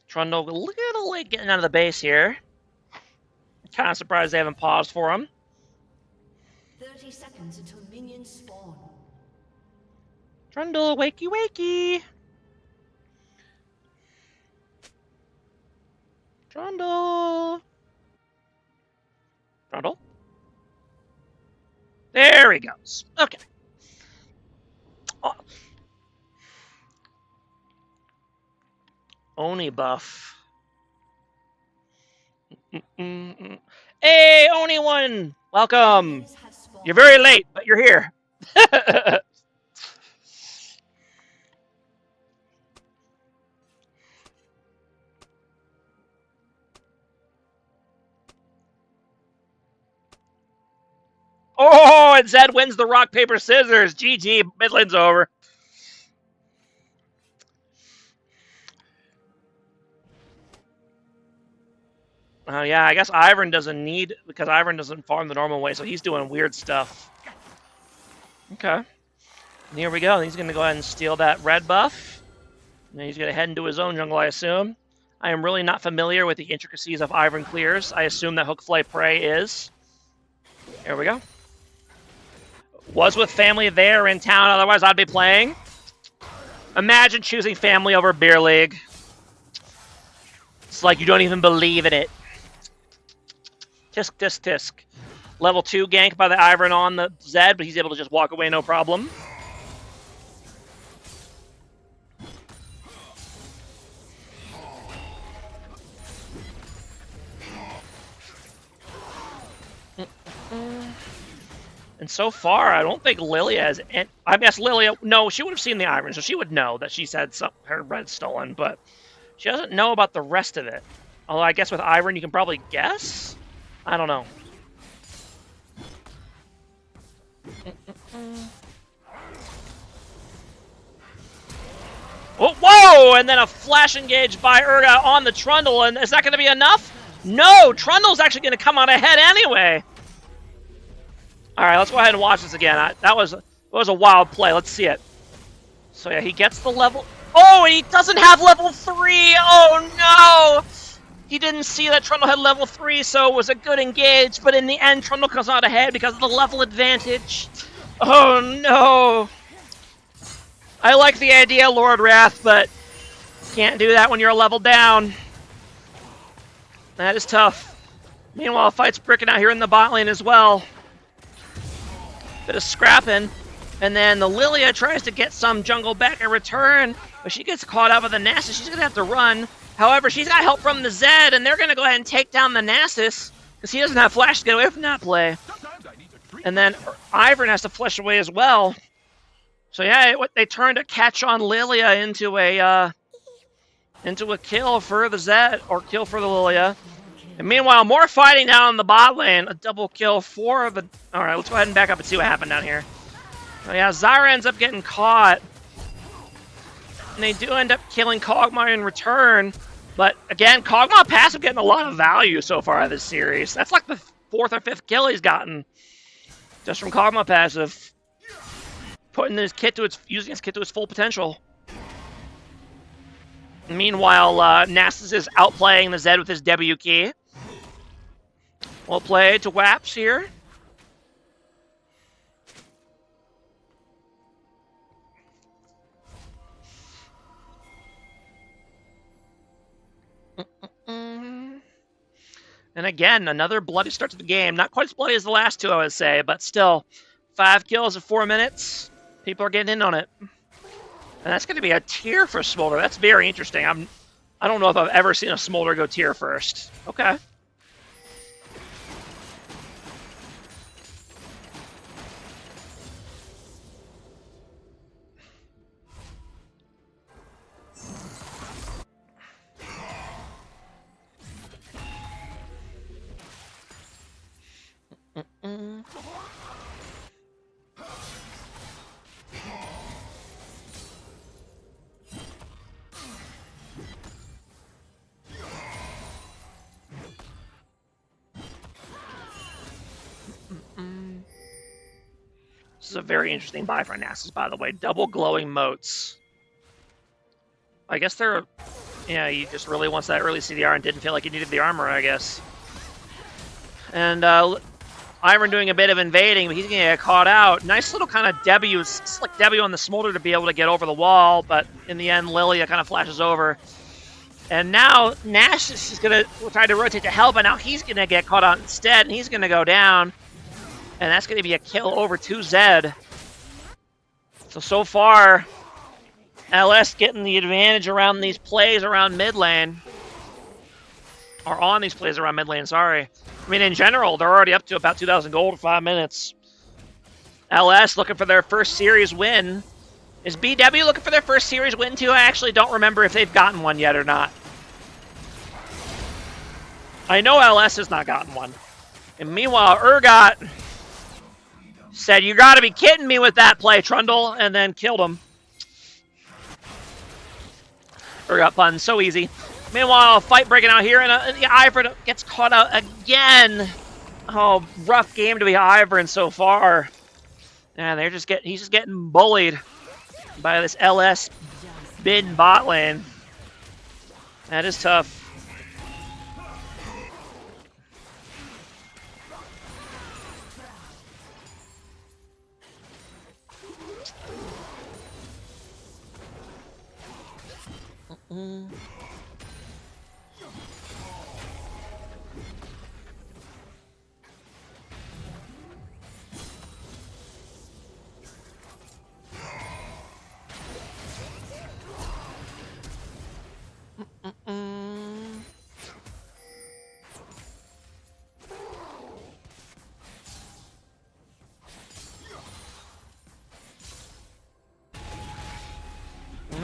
Trundle a little late getting out of the base here. Kind of surprised they haven't paused for him. 30 seconds until minions spawn. Trundle, wakey wakey. Trundle. Trundle. There he goes. Okay. Oh. Oni buff. Hey, Oni one! Welcome! Minions have spawned. You're very late, but you're here. Oh, and Zed wins the rock, paper, scissors. GG, Midland's over. Yeah, I guess Ivern doesn't need, because Ivern doesn't farm the normal way, so he's doing weird stuff. Okay. And here we go. He's going to go ahead and steal that red buff. And he's going to head into his own jungle, I assume. I am really not familiar with the intricacies of Ivern clears. I assume that Hookfly Prey is. Here we go. Was with family there in town, otherwise I'd be playing. Imagine choosing family over beer league. It's like you don't even believe in it. Tisk, tisk, tisk. Level 2 gank by the Ivern on the Zed, but he's able to just walk away no problem. And so far, I don't think Lilia has... I guess Lilia... No, she would have seen the Ivern, so she would know that she's had her red stolen, but she doesn't know about the rest of it. Although I guess with Ivern, you can probably guess? I don't know. Oh, whoa! And then a flash engage by Urga on the Trundle, and is that going to be enough? No! Trundle's actually going to come out ahead anyway! Alright, let's go ahead and watch this again. That was a wild play. Let's see it. So yeah, he gets the level... Oh, and he doesn't have level 3! Oh, no! He didn't see that Trundle had level 3, so it was a good engage, but in the end, Trundle comes out ahead because of the level advantage. Oh, no! I like the idea, Lord Wrath, but can't do that when you're a level down. That is tough. Meanwhile, fight's breaking out here in the bot lane as well. Bit of scrapping. And then the Lilia tries to get some jungle back in return, but she gets caught up with the Nasus. She's going to have to run. However, she's got help from the Zed, and they're going to go ahead and take down the Nasus, because he doesn't have flash to get away from that play. And then Ivern has to flash away as well. So yeah, they turned a catch on Lilia into a kill for the Zed, or kill for the Lilia. And meanwhile, more fighting down in the bot lane. A double kill for the... Alright, let's go ahead and back up and see what happened down here. Oh yeah, Zyra ends up getting caught. And they do end up killing Kog'Maw in return. But again, Kog'Maw passive getting a lot of value so far in this series. That's like the 4th or 5th kill he's gotten. Just from Kog'Maw passive. Putting his kit to its... using his kit to its full potential. Meanwhile, Nasus is outplaying the Zed with his W key. Well played to Waps here. And again, another bloody start to the game. Not quite as bloody as the last two, I would say, but still. 5 kills in 4 minutes. People are getting in on it. And that's going to be a tier for Smolder. That's very interesting. I don't know if I've ever seen a Smolder go tier first. Okay. This is a very interesting buy for Nasus, by the way. Double glowing motes. I guess they're... Yeah, he just really wants that early CDR and didn't feel like he needed the armor, I guess. And Ivern doing a bit of invading, but he's going to get caught out. Nice little kind of W, slick W on the Smolder to be able to get over the wall, but in the end, Lilia kind of flashes over. And now Nash is going to try to rotate to help, and now he's going to get caught out instead, and he's going to go down. And that's going to be a kill over to Zed. So far, LS getting the advantage around these plays around mid lane. Or on these plays around mid lane, sorry. I mean, in general, they're already up to about 2,000 gold in 5 minutes. LS looking for their first series win. Is BW looking for their first series win too? I actually don't remember if they've gotten one yet or not. I know LS has not gotten one. And meanwhile, Urgot said, "You gotta be kidding me with that play, Trundle," and then killed him. Urgot pun, so easy. Meanwhile, fight breaking out here, and Ivern gets caught out again. Oh, rough game to be Ivern so far. And he's just getting bullied by this LS mid bot lane. That is tough.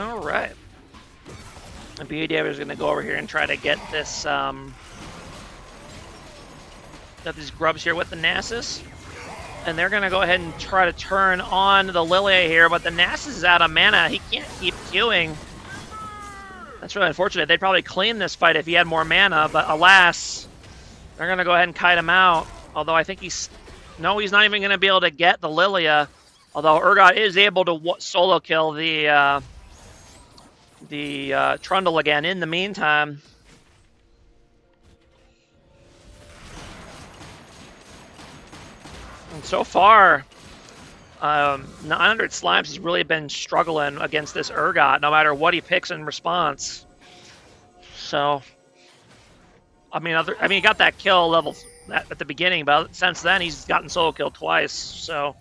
All right. And BAW is going to go over here and try to get this, got these grubs here with the Nasus. And they're going to go ahead and try to turn on the Lilia here, but the Nasus is out of mana. He can't keep queuing. That's really unfortunate. They'd probably clean this fight if he had more mana, but alas, they're going to go ahead and kite him out. Although I think he's... No, he's not even going to be able to get the Lilia. Although Urgot is able to solo kill the Trundle again in the meantime. And so far, 900 Slimes has really been struggling against this Urgot, no matter what he picks in response. So, I mean, he got that kill level at the beginning, but since then he's gotten solo killed twice. So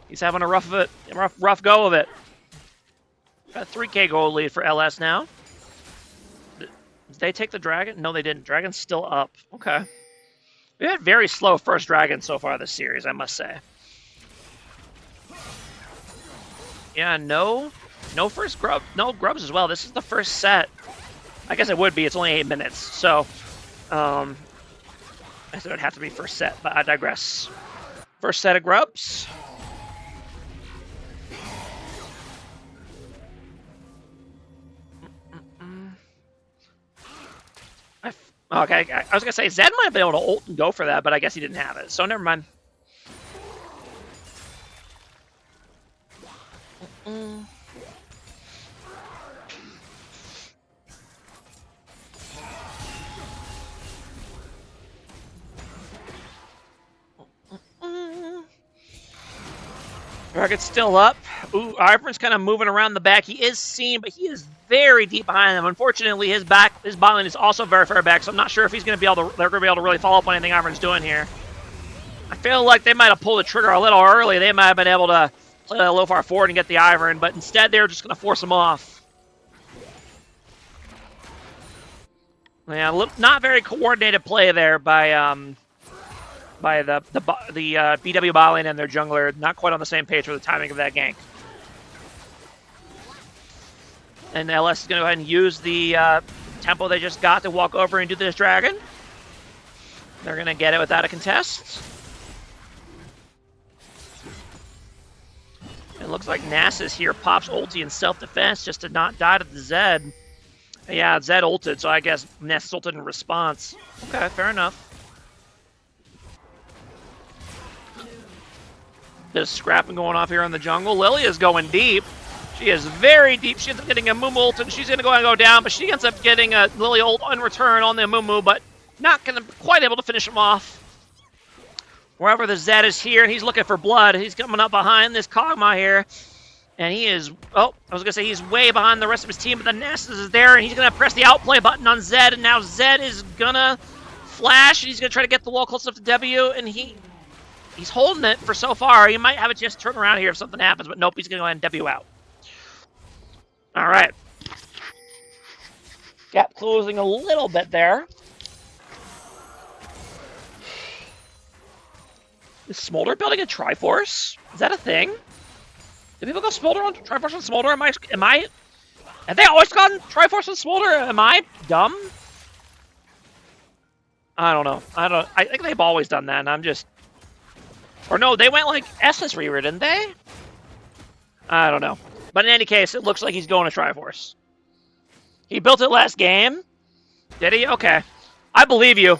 he's having a rough go of it. Got a 3K gold lead for LS now. Did they take the dragon? No, they didn't. Dragon's still up. Okay. We had very slow first dragon so far this series, I must say. Yeah, no first grub, no grubs as well. This is the first set. I guess it would be. It's only 8 minutes, so I said it would have to be first set, but I digress. First set of grubs. Okay, I was gonna say Zed might have been able to ult and go for that, but I guess he didn't have it, so never mind. Target's still up. Ooh, Ivern's kind of moving around the back. He is seen, but he is very deep behind them. Unfortunately, his bot lane is also very far back, so I'm not sure if he's going to be able to. They're going to be able to really follow up on anything Ivern's doing here. I feel like they might have pulled the trigger a little early. They might have been able to play a little far forward and get the Ivern, but instead they were just going to force him off. Yeah, not very coordinated play there by the BW bot lane and their jungler. Not quite on the same page for the timing of that gank. And LS is going to go ahead and use the tempo they just got to walk over and do this dragon. They're going to get it without a contest. It looks like Nasus here pops ulti in self-defense just to not die to the Zed. Yeah, Zed ulted, so I guess Nasus ulted in response. Okay, fair enough. Bit of scrapping going off here in the jungle. Lilia's going deep. She is very deep. She ends up getting a Amumu ult, and she's going to go and go down, but she ends up getting a Lilia ult on return on the Amumu, but not going to quite able to finish him off. Wherever the Zed is here, and he's looking for blood. He's coming up behind this Kog'Maw here. And he is, oh, I was going to say he's way behind the rest of his team, but the Nasus is there, and he's going to press the outplay button on Zed, and now Zed is going to flash, and he's going to try to get the wall close up to W, and he's holding it for so far. He might have a chance to turn around here if something happens, but nope, he's going to go ahead and W out. All right. Gap closing a little bit there. Is Smolder building a Triforce? Is that a thing? Do people go Smolder on Triforce and Smolder? Have they always gone Triforce and Smolder? Am I dumb? I don't know. I think they've always done that, and I'm just... Or no, they went like Essence Reaver, didn't they? I don't know. But in any case, it looks like he's going to Triforce. He built it last game? Did he? Okay. I believe you.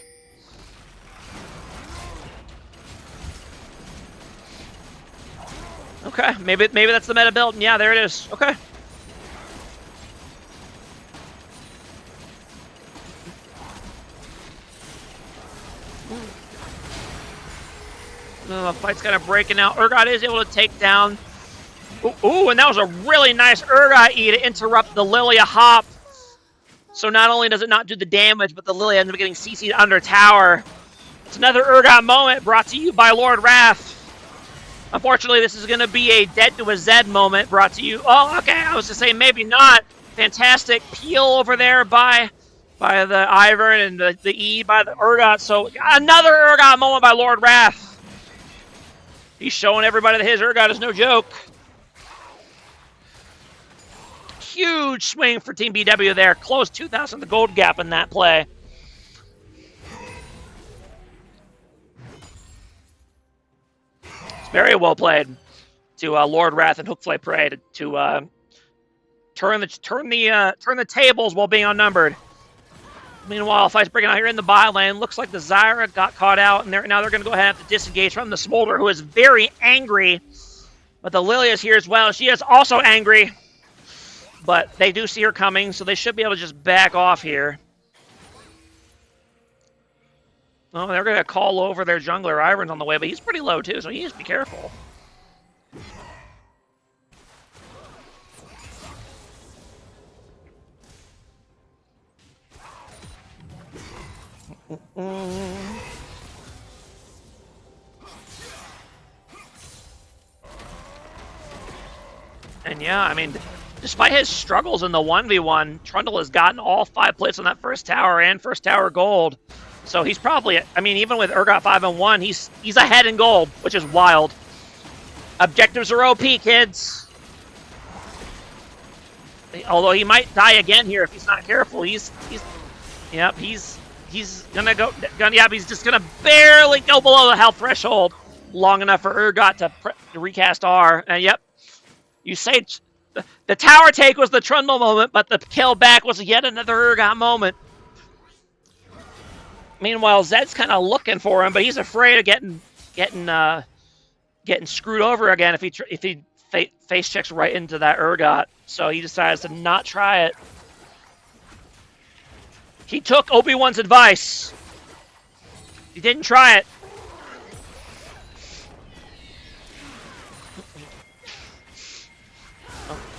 Okay, maybe that's the meta build. Yeah, there it is. Okay. The fight's kind of breaking out. Urgot is able to take down. Ooh, and that was a really nice Urgot E to interrupt the Lilia hop. So not only does it not do the damage, but the Lilia ends up getting CC'd under tower. It's another Urgot moment brought to you by Lord Wrath. Unfortunately, this is going to be a dead to a Zed moment brought to you. Oh, okay, I was going to say maybe not. Fantastic peel over there by the Ivern and the E by the Urgot. So another Urgot moment by Lord Wrath. He's showing everybody that his Urgot is no joke. Huge swing for Team BW there. Close 2,000 the gold gap in that play. Very well played to Lord Wrath and Hookfly Prey to turn the tables while being outnumbered. Meanwhile, fight's breaking out here in the bot lane. Looks like the Zyra got caught out, and now they're going to go ahead and have to disengage from the Smolder, who is very angry. But the Lilia is here as well. She is also angry, but they do see her coming, so they should be able to just back off here. Oh, they're going to call over their jungler. Ivern's on the way, but he's pretty low too, so he needs to be careful. And yeah, I mean, despite his struggles in the 1v1, Trundle has gotten all 5 plates on that first tower and first tower gold. So he's probably, I mean, even with Urgot 5-1, he's ahead in gold, which is wild. Objectives are OP, kids. Although he might die again here if he's not careful. He's gonna go. He's just gonna barely go below the health threshold long enough for Urgot to recast R. And yep, you say the tower take was the Trundle moment, but the kill back was yet another Urgot moment. Meanwhile, Zed's kind of looking for him, but he's afraid of getting screwed over again if he face checks right into that Urgot. So he decides to not try it. He took Obi-Wan's advice. He didn't try it.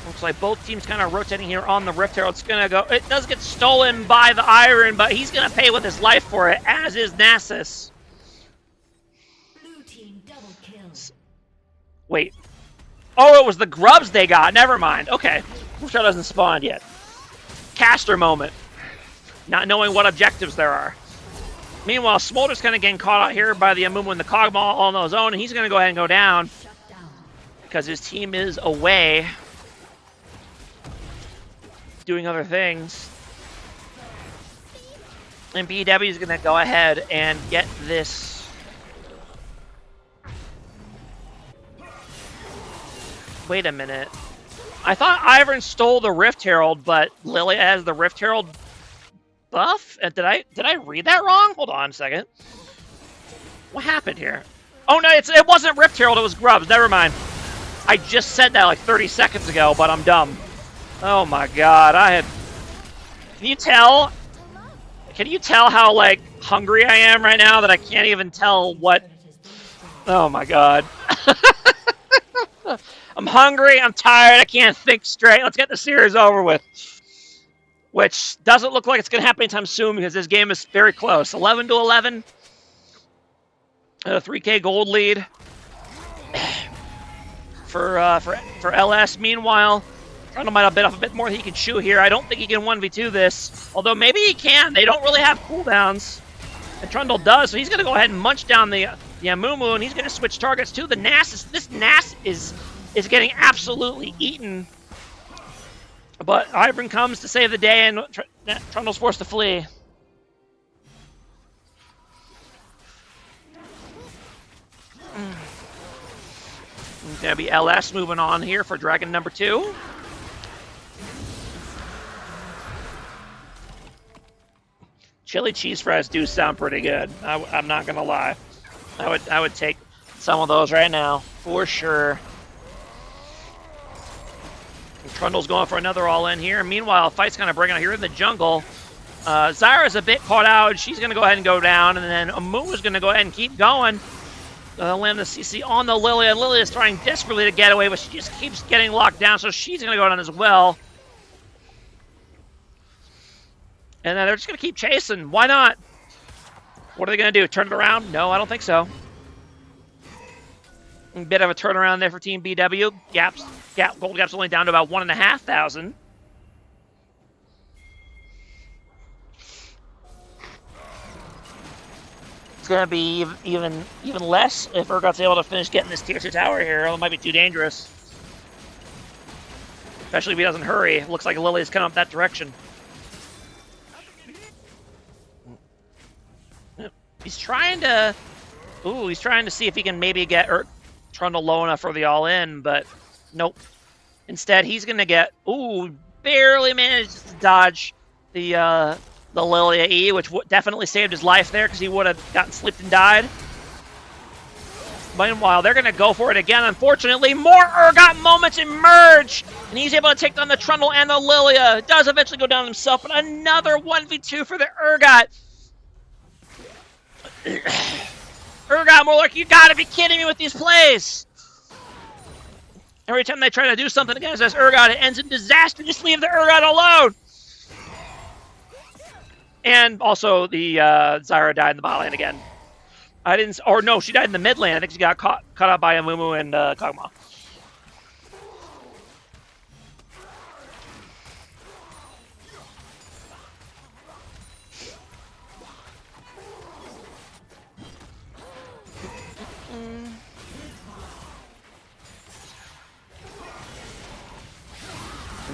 Looks like both teams kind of rotating here on the Rift Herald. It's gonna go. It does get stolen by the Iron, but he's gonna pay with his life for it, as is Nasus. Blue team double kills. Wait. Oh, it was the grubs they got. Never mind. Okay. Lucio doesn't spawn yet. Caster moment. Not knowing what objectives there are. Meanwhile, Smolder's kind of getting caught out here by the Amumu and the Kog'Maw all on his own, and he's gonna go ahead and go down because his team is away doing other things. And BW is going to go ahead and get this. Wait a minute. I thought Ivern stole the Rift Herald, but Lilia has the Rift Herald buff? Did I read that wrong? Hold on a second. What happened here? Oh no, it wasn't Rift Herald, it was Grubs. Never mind. I just said that like 30 seconds ago, but I'm dumb. Oh my god, Can you tell? Can you tell how, like, hungry I am right now that I can't even tell what... Oh my god. I'm hungry, I'm tired, I can't think straight. Let's get the series over with. Which doesn't look like it's going to happen anytime soon because this game is very close. 11-11. 3K gold lead for LS. Meanwhile, Trundle might have bit off a bit more than he can chew here. I don't think he can 1v2 this. Although maybe he can. They don't really have cooldowns. And Trundle does, so he's going to go ahead and munch down the Amumu, and he's going to switch targets to the Nasus. This Nasus is getting absolutely eaten. But Ivern comes to save the day, and Trundle's forced to flee. It's going to be LS moving on here for Dragon number 2. Chili cheese fries do sound pretty good. I'm not going to lie. I would take some of those right now, for sure. And Trundle's going for another all-in here. Meanwhile, fight's kind of breaking out here in the jungle. Zyra's a bit caught out. She's going to go ahead and go down, and then Amu's going to go ahead and keep going. Land the CC on the Lilia. Lilia is trying desperately to get away, but she just keeps getting locked down, so she's going to go down as well. And then they're just going to keep chasing. Why not? What are they going to do? Turn it around? No, I don't think so. A bit of a turnaround there for Team BW. Gold gap's only down to about 1,500. It's going to be even less if Urgot's able to finish getting this tier 2 tower here. It might be too dangerous. Especially if he doesn't hurry. It looks like Lily's coming up that direction. He's trying to... Ooh, he's trying to see if he can maybe get Trundle low enough for the all-in, but nope. Instead, he's going to get... Ooh, barely managed to dodge the Lilia E, which definitely saved his life there because he would have gotten slipped and died. Meanwhile, they're going to go for it again. Unfortunately, more Urgot moments emerge, and he's able to take down the Trundle and the Lilia. It does eventually go down himself, but another 1v2 for the Urgot. Urgot, more like, you gotta be kidding me with these plays. Every time they try to do something against us, Urgot, it ends in disaster. Just leave the Urgot alone. And also, the Zyra died in the bot lane again. Or no, she died in the mid lane. I think she got caught up by Amumu and Kog'Maw.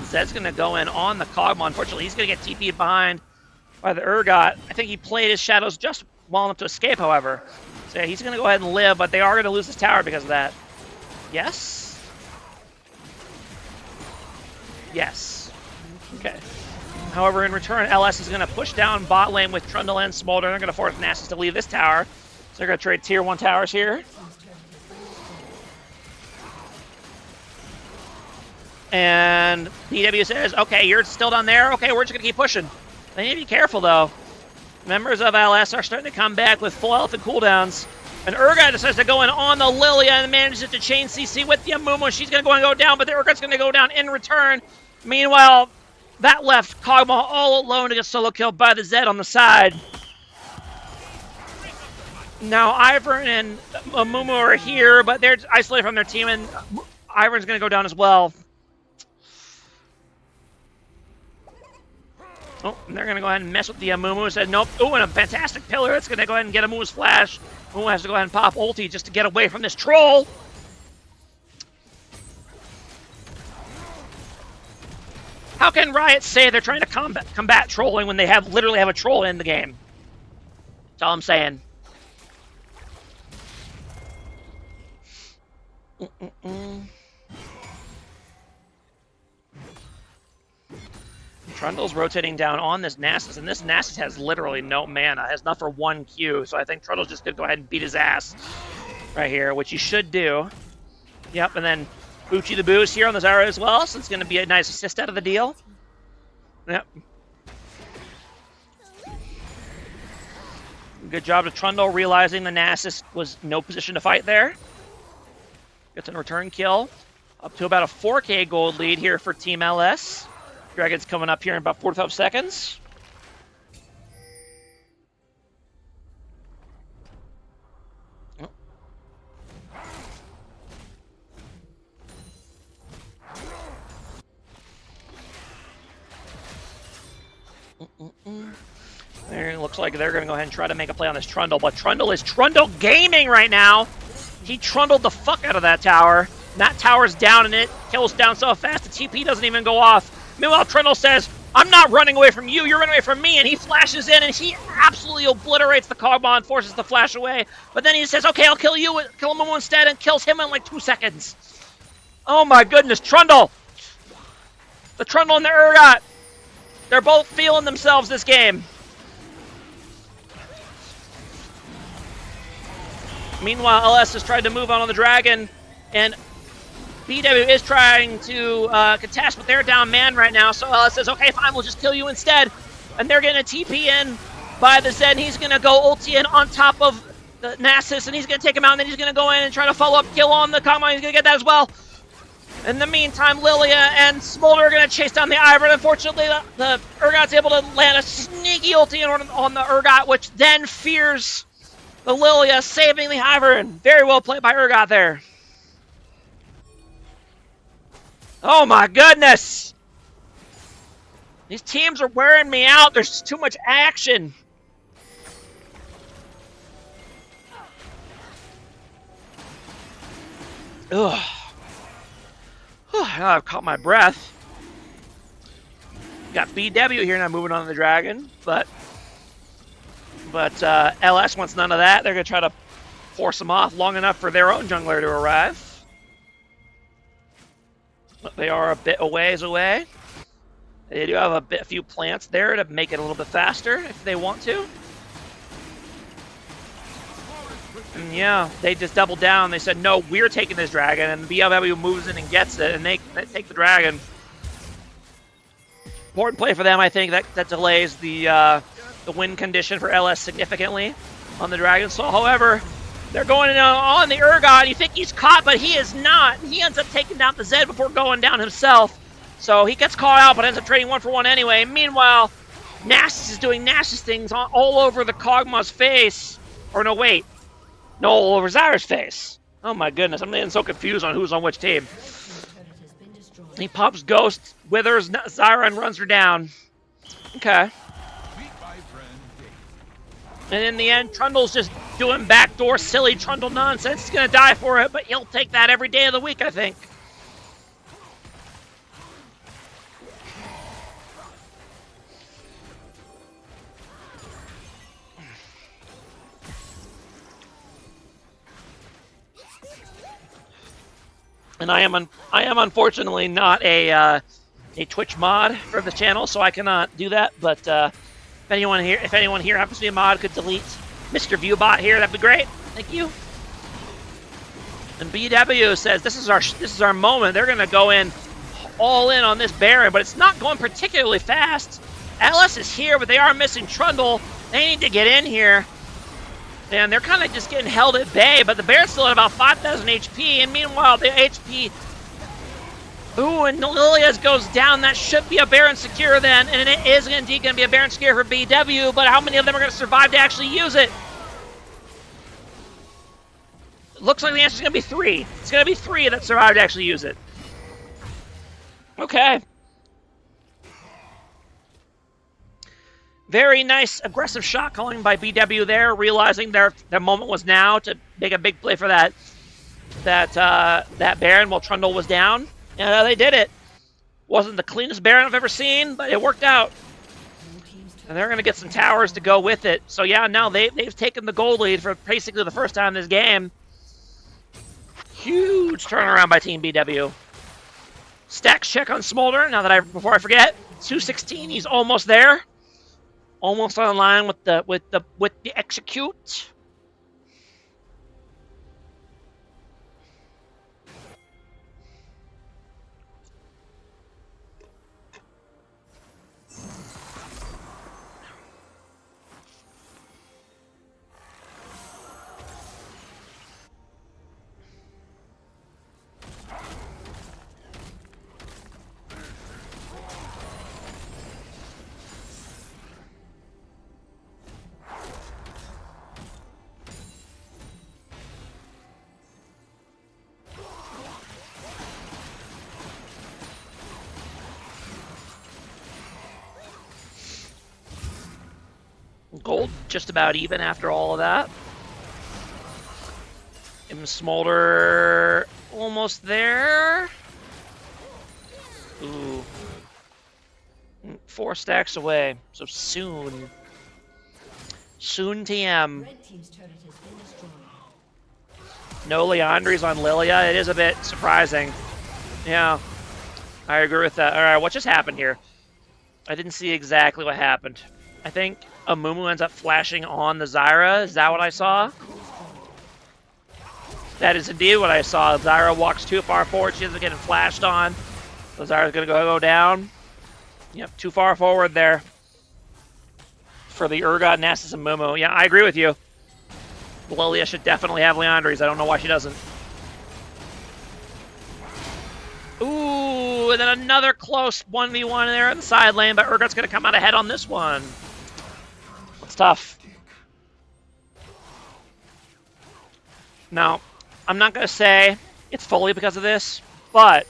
Zed's going to go in on the Kog'Maw. Unfortunately, he's going to get TP'd behind by the Urgot. I think he played his shadows just well enough to escape, however. So yeah, he's going to go ahead and live, but they are going to lose his tower because of that. Yes? Yes. Okay. However, in return, LS is going to push down bot lane with Trundle and Smolder. They're going to force Nasus to leave this tower. So they're going to trade tier 1 towers here. And BW says, okay, you're still down there? Okay, we're just going to keep pushing. They need to be careful, though. Members of LS are starting to come back with full health and cooldowns. And Urgot decides to go in on the Lilia and manages to chain CC with the Amumu. She's going to go and go down, but the Urgot's going to go down in return. Meanwhile, that left Kog'Maw all alone to get solo killed by the Zed on the side. Now, Ivern and Amumu are here, but they're isolated from their team, and Ivern's going to go down as well. Oh, and they're going to go ahead and mess with the Amumu. Said nope. Oh, and a fantastic pillar. It's going to go ahead and get Amumu's flash. Amumu has to go ahead and pop ulti just to get away from this troll. How can Riot say they're trying to combat trolling when they literally have a troll in the game? That's all I'm saying. Trundle's rotating down on this Nasus, and this Nasus has literally no mana. Has enough for 1 Q, so I think Trundle's just going to go ahead and beat his ass. right here, which you should do. Yep, and then Bucci the Boost here on the Zyra as well, so it's going to be a nice assist out of the deal. Yep. Good job to Trundle, realizing the Nasus was no position to fight there. Gets a return kill. Up to about a 4K gold lead here for Team LS. Dragon's coming up here in about 45 seconds. It looks like they're going to go ahead and try to make a play on this Trundle, but Trundle is Trundle gaming right now. He trundled the fuck out of that tower. And that tower's down, and it kills down so fast the TP doesn't even go off. Meanwhile, Trundle says, I'm not running away from you, you're running away from me, and he flashes in, and he absolutely obliterates the Kog'Maw and forces the flash away. But then he says, okay, I'll kill you, kill him instead, and kills him in like 2 seconds. Oh my goodness, Trundle! The Trundle and the Urgot. They're both feeling themselves this game. Meanwhile, LS has tried to move on the Dragon, and BW is trying to contest, but they're down man right now, so LS says, okay, fine, we'll just kill you instead. And they're going to TP in by the Zed, and he's going to go ulti in on top of the Nasus, and he's going to take him out, and then he's going to go in and try to follow up kill on the Kog'Maw. He's going to get that as well. In the meantime, Lilia and Smolder are going to chase down the Ivern. Unfortunately, the Urgot's able to land a sneaky ulti on the Urgot, which then fears the Lilia, saving the Ivern. Very well played by Urgot there. Oh my goodness! These teams are wearing me out. There's just too much action. Ugh. Now I've caught my breath. Got BW here now moving on to the Dragon, but LS wants none of that. They're going to try to force them off long enough for their own jungler to arrive. But they are a bit a ways away. They do have a few plants there to make it a little bit faster if they want to. And yeah, they just doubled down. They said, no, we're taking this Dragon. And BW moves in and gets it, and they take the Dragon. Important play for them, I think. That delays the win condition for LS significantly on the Dragon Soul. However, they're going on the Urgot. You think he's caught, but he is not. He ends up taking down the Zed before going down himself. So he gets caught out, but ends up trading 1-for-1 anyway. Meanwhile, Nasus is doing Nasus things all over the Kog'Maw's face. Or no, wait. No, all over Zyra's face. Oh my goodness, I'm getting so confused on who's on which team. He pops Ghost, withers Zyra, and runs her down. Okay. And in the end, Trundle's just doing backdoor silly Trundle nonsense. He's going to die for it, but he'll take that every day of the week, I think. And I am unfortunately not a Twitch mod for the channel, so I cannot do that. But if anyone here happens to be a mod, could delete Mr. Viewbot here. That'd be great. Thank you. And BW says this is our moment. They're gonna go in all in on this Baron, but it's not going particularly fast. LS is here, but they are missing Trundle. They need to get in here. And they're kind of just getting held at bay, but the Baron's still at about 5,000 HP, and meanwhile, the HP... Ooh, and Lilia's goes down. That should be a Baron secure then, and it is indeed going to be a Baron secure for BW, but how many of them are going to survive to actually use it? It looks like the answer is going to be 3. It's going to be 3 that survive to actually use it. Okay. Very nice aggressive shot calling by BW there, realizing their moment was now to make a big play for that Baron while Trundle was down. And they did it. Wasn't the cleanest Baron I've ever seen, but it worked out. And they're going to get some towers to go with it. So yeah, now they've taken the gold lead for basically the first time in this game. Huge turnaround by Team BW. Stacks check on Smolder. Before I forget, 216. He's almost there. Almost on line with the execute. Gold just about even after all of that. Smolder almost there. Ooh. 4 stacks away, so soon. Soon TM. Red team's turret has been destroyed. No Liandry's on Lilia. It is a bit surprising. Yeah, I agree with that. All right, what just happened here? I didn't see exactly what happened. I think Amumu ends up flashing on the Zyra. Is that what I saw? That is indeed what I saw. Zyra walks too far forward. She ends up getting flashed on. So Zyra's going to go down. Yep, too far forward there for the Urgot, Nasus, and Mumu. Yeah, I agree with you. Lilia should definitely have Liandry's. I don't know why she doesn't. Ooh, and then another close 1v1 there in the side lane, but Urgot's going to come out ahead on this one. It's tough. Now, I'm not going to say it's fully because of this, but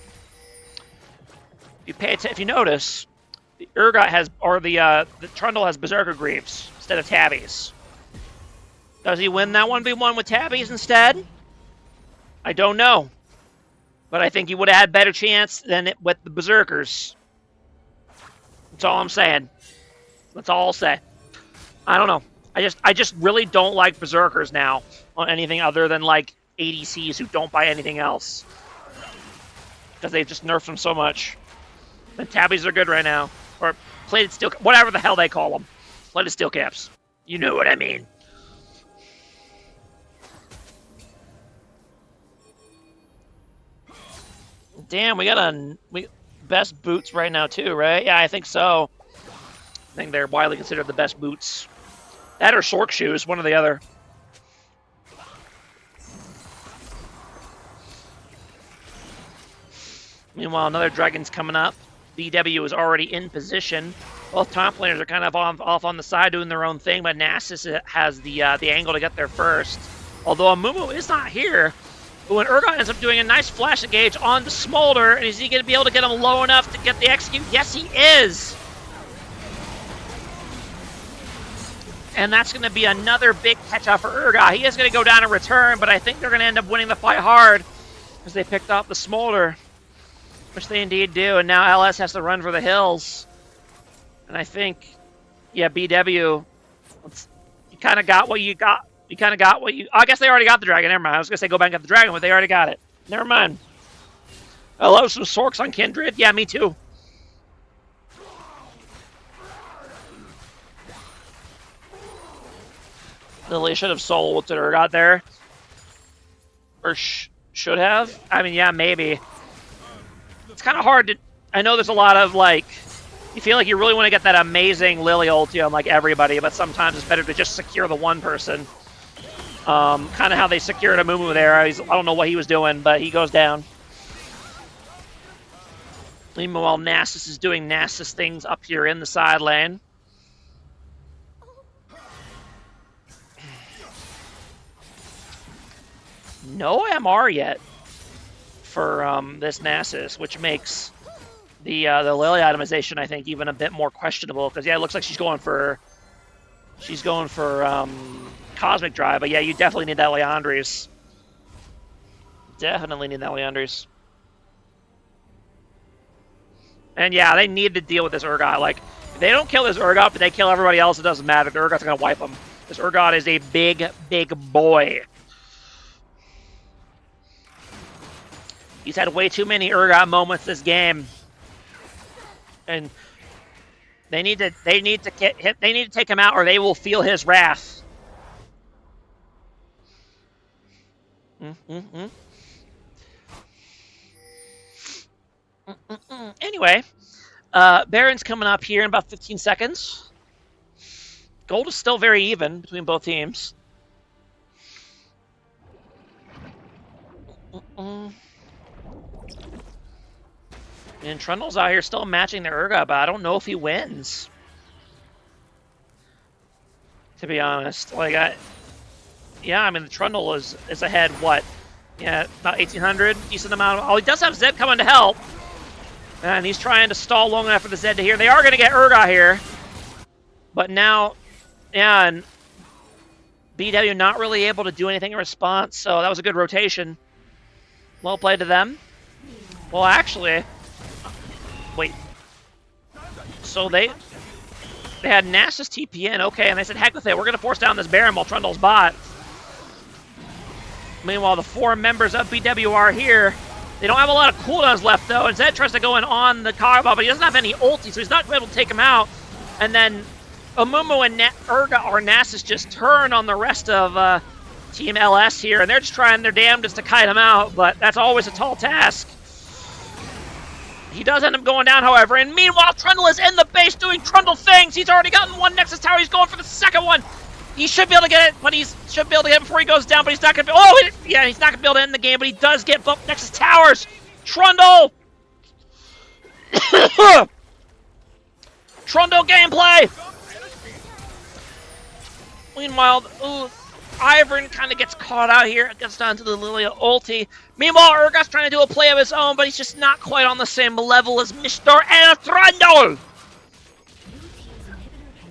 if you notice, the Urgot has, or the Trundle has Berserker Greaves instead of Tabbies. Does he win that 1v1 with Tabbies instead? I don't know. But I think he would have had better chance than it with the Berserkers. That's all I'm saying. That's all I'll say. I don't know. I just really don't like Berserkers now on anything other than like ADCs who don't buy anything else. Because they've just nerfed them so much. And Tabbies are good right now. Or plated steel, whatever the hell they call them. Plated steel caps. You know what I mean. Damn, we got best boots right now too, right? Yeah, I think so. I think they're widely considered the best boots. That or Sork shoes, one or the other. Meanwhile, another dragon's coming up. BW is already in position. Both top laners are kind of off on the side doing their own thing, but Nasus has the angle to get there first. Although Amumu is not here. But when Urgot ends up doing a nice flash engage on the Smolder, and is he going to be able to get him low enough to get the execute? Yes, he is! And that's going to be another big catch-out for Urgot. He is going to go down in return, but I think they're going to end up winning the fight hard because they picked off the Smolder, which they indeed do, and now LS has to run for the hills. And I think, yeah, BW, you kind of got what you got. You kind of got what you... I guess they already got the dragon. Never mind. I was going to say go back and get the dragon, but they already got it. Never mind. Hello, some Sorks on Kindred? Yeah, me too. Lily should have soloed to Urgot there. Or should have? I mean, yeah, maybe. It's kind of hard to... I know there's a lot of, like... You feel like you really want to get that amazing Lily ulti on, like, everybody, but sometimes it's better to just secure the one person. Kind of how they secured Amumu there. I don't know what he was doing, but he goes down. Meanwhile, Nasus is doing Nasus things up here in the side lane. No MR yet for this Nasus, which makes the Lily itemization, I think, even a bit more questionable. Because, yeah, it looks like she's going for Cosmic Drive, but yeah, you definitely need that Liandry's. Definitely need that Liandry's. And yeah, they need to deal with this Urgot. Like, if they don't kill this Urgot, but they kill everybody else, it doesn't matter. The Urgot's gonna wipe them. This Urgot is a big, big boy. He's had way too many Urgot moments this game. And they need to take him out, or they will feel his wrath. Anyway, Baron's coming up here in about 15 seconds. Gold is still very even between both teams. And Trundle's out here still matching the Urgot, but I don't know if he wins. To be honest, like yeah, I mean the Trundle is ahead. What? Yeah, about 1,800, decent amount. Oh, he does have Zed coming to help, and he's trying to stall long enough for the Zed to hear. They are going to get Urgot here, but now And BW not really able to do anything in response, so that was a good rotation. Well played to them. Well, actually, wait. So they had Nasus TP in, okay, and they said, heck with it, we're going to force down this Baron while Trundle's bot. Meanwhile, the 4 members of BW are here. They don't have a lot of cooldowns left, though, and Zed tries to go in on the Kag'Maw, but he doesn't have any ulti, so he's not able to take him out. And then Amumu and Urgot or Nasus just turn on the rest of Team LS here, and they're just trying their damnedest to kite him out, but that's always a tall task. He does end up going down, however, and meanwhile, Trundle is in the base doing Trundle things. He's already gotten one Nexus Tower. He's going for the second one. He should be able to get it, but he should be able to get it before he goes down, but he's not going to be... Oh, yeah, he's not going to be able to end the game, but he does get both Nexus Towers. Trundle! Trundle gameplay! Meanwhile, Ivern kind of gets caught out here. It gets down to the Lilia ulti. Meanwhile, Urgot's trying to do a play of his own, but he's just not quite on the same level as Mr. El Trundle!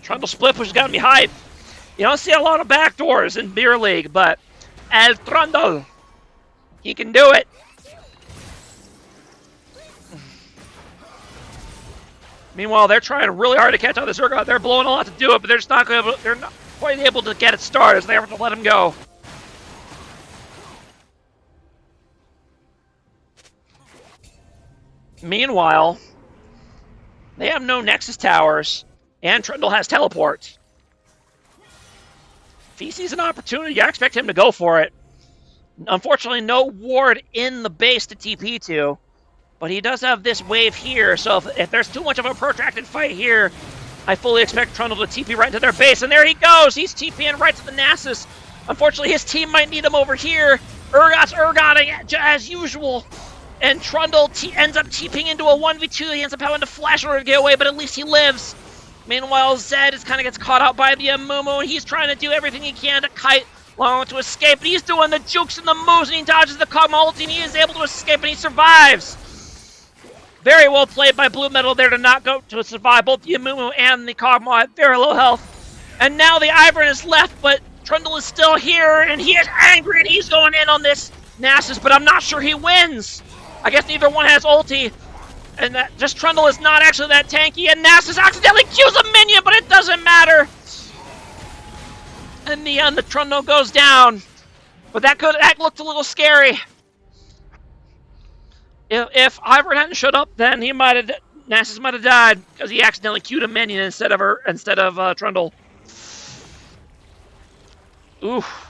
Trundle split push has got to be hype. You don't see a lot of backdoors in Beer League, but El Trundle, he can do it. Meanwhile, they're trying really hard to catch on this Urgot. They're blowing a lot to do it, but they're just not going to. They're not quite able to get it started, so they have to let him go. Meanwhile, they have no Nexus Towers, and Trundle has teleport. If he sees an opportunity, I expect him to go for it. Unfortunately, no ward in the base to TP to, but he does have this wave here, so if there's too much of a protracted fight here, I fully expect Trundle to TP right into their base, and there he goes! He's TPing right to the Nasus. Unfortunately, his team might need him over here. Urgot's Urgoting as usual, and Trundle ends up TPing into a 1v2. He ends up having to flash in order to get away, but at least he lives. Meanwhile, Zed kind of gets caught out by the Amumu, and he's trying to do everything he can to kite long to escape. But he's doing the jukes and the moves, and he dodges the Kag'Maw ulti, and he is able to escape, and he survives. Very well played by Blue Metal there to not go to survive both the Amumu and the Kag'Maw at very low health. And now the Ivern is left, but Trundle is still here, and he is angry, and he's going in on this Nasus, but I'm not sure he wins. I guess neither one has ulti. And that just Trundle is not actually that tanky, and Nasus accidentally Qs a minion, but it doesn't matter. In the end, the Trundle goes down. But that looked a little scary. If Ivern hadn't showed up, then Nasus might have died because he accidentally Q'd a minion instead of Trundle. Oof.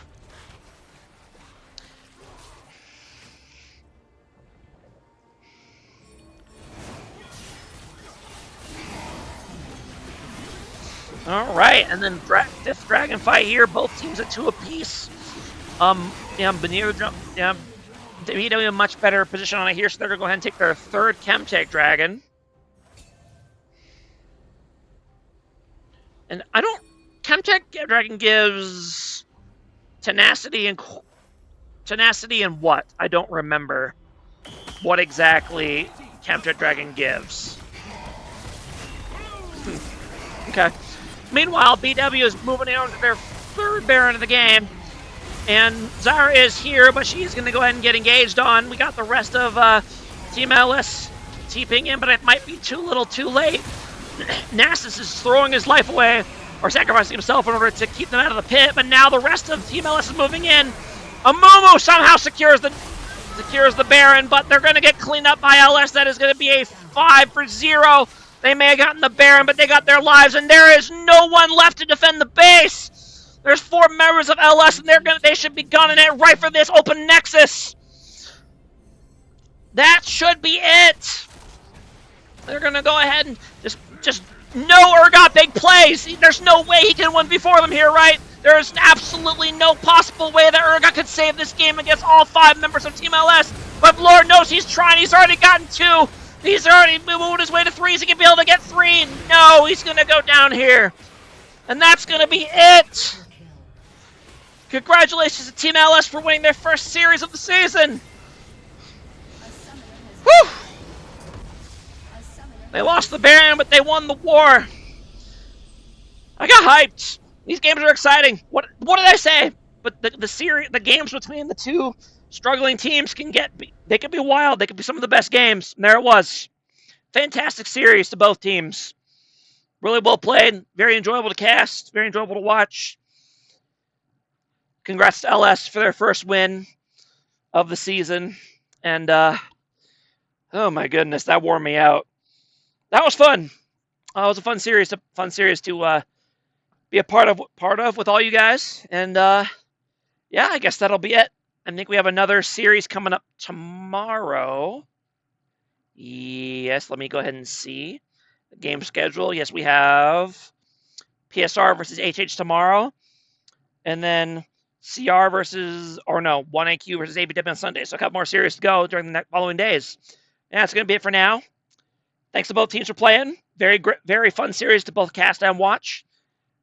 Alright, and then fifth dragon fight here, both teams at 2 apiece. BW in a much better position on it here, so they're going to go ahead and take their 3rd Chemtech dragon. And Chemtech dragon gives tenacity and what? I don't remember what exactly Chemtech dragon gives. Okay. Meanwhile, BW is moving on to their 3rd Baron of the game. And Zyra is here, but she's going to go ahead and get engaged on. We got the rest of Team LS TPing in, but it might be too little too late. Nasus is throwing his life away, or sacrificing himself in order to keep them out of the pit, but now the rest of Team LS is moving in. Amumu somehow secures the Baron, but they're going to get cleaned up by LS. That is going to be a 5-0. They may have gotten the Baron, but they got their lives, and there is no one left to defend the base. There's 4 members of LS, and they should be gunning it right for this open Nexus. That should be it. They're gonna go ahead and just no Urgot big plays. There's no way he can win before them here, right? There is absolutely no possible way that Urgot could save this game against all 5 members of Team LS. But Lord knows he's trying. He's already gotten 2. He's already moved his way to 3. Is he gonna be able to get 3? No, he's gonna go down here. And that's gonna be it. Congratulations to Team LS for winning their 1st series of the season! Whew! They lost the Baron, but they won the war! I got hyped! These games are exciting. What did I say? But the games between the two struggling teams can they can be wild. They can be some of the best games. And there it was. Fantastic series to both teams. Really well played. Very enjoyable to cast. Very enjoyable to watch. Congrats to LS for their first win of the season. And oh my goodness, that wore me out. That was fun. It was a fun series to be a part of with all you guys. And yeah, I guess that'll be it. I think we have another series coming up tomorrow. Yes, let me go ahead and see the game schedule. Yes, we have PSR versus HH tomorrow, and then CR versus, or no, 1AQ versus ABW on Sunday. So a couple more series to go during the following days. Yeah, that's going to be it for now. Thanks to both teams for playing. Very fun series to both cast and watch.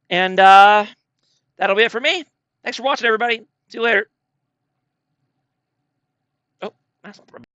And that'll be it for me. Thanks for watching, everybody. See you later. Oh, that's not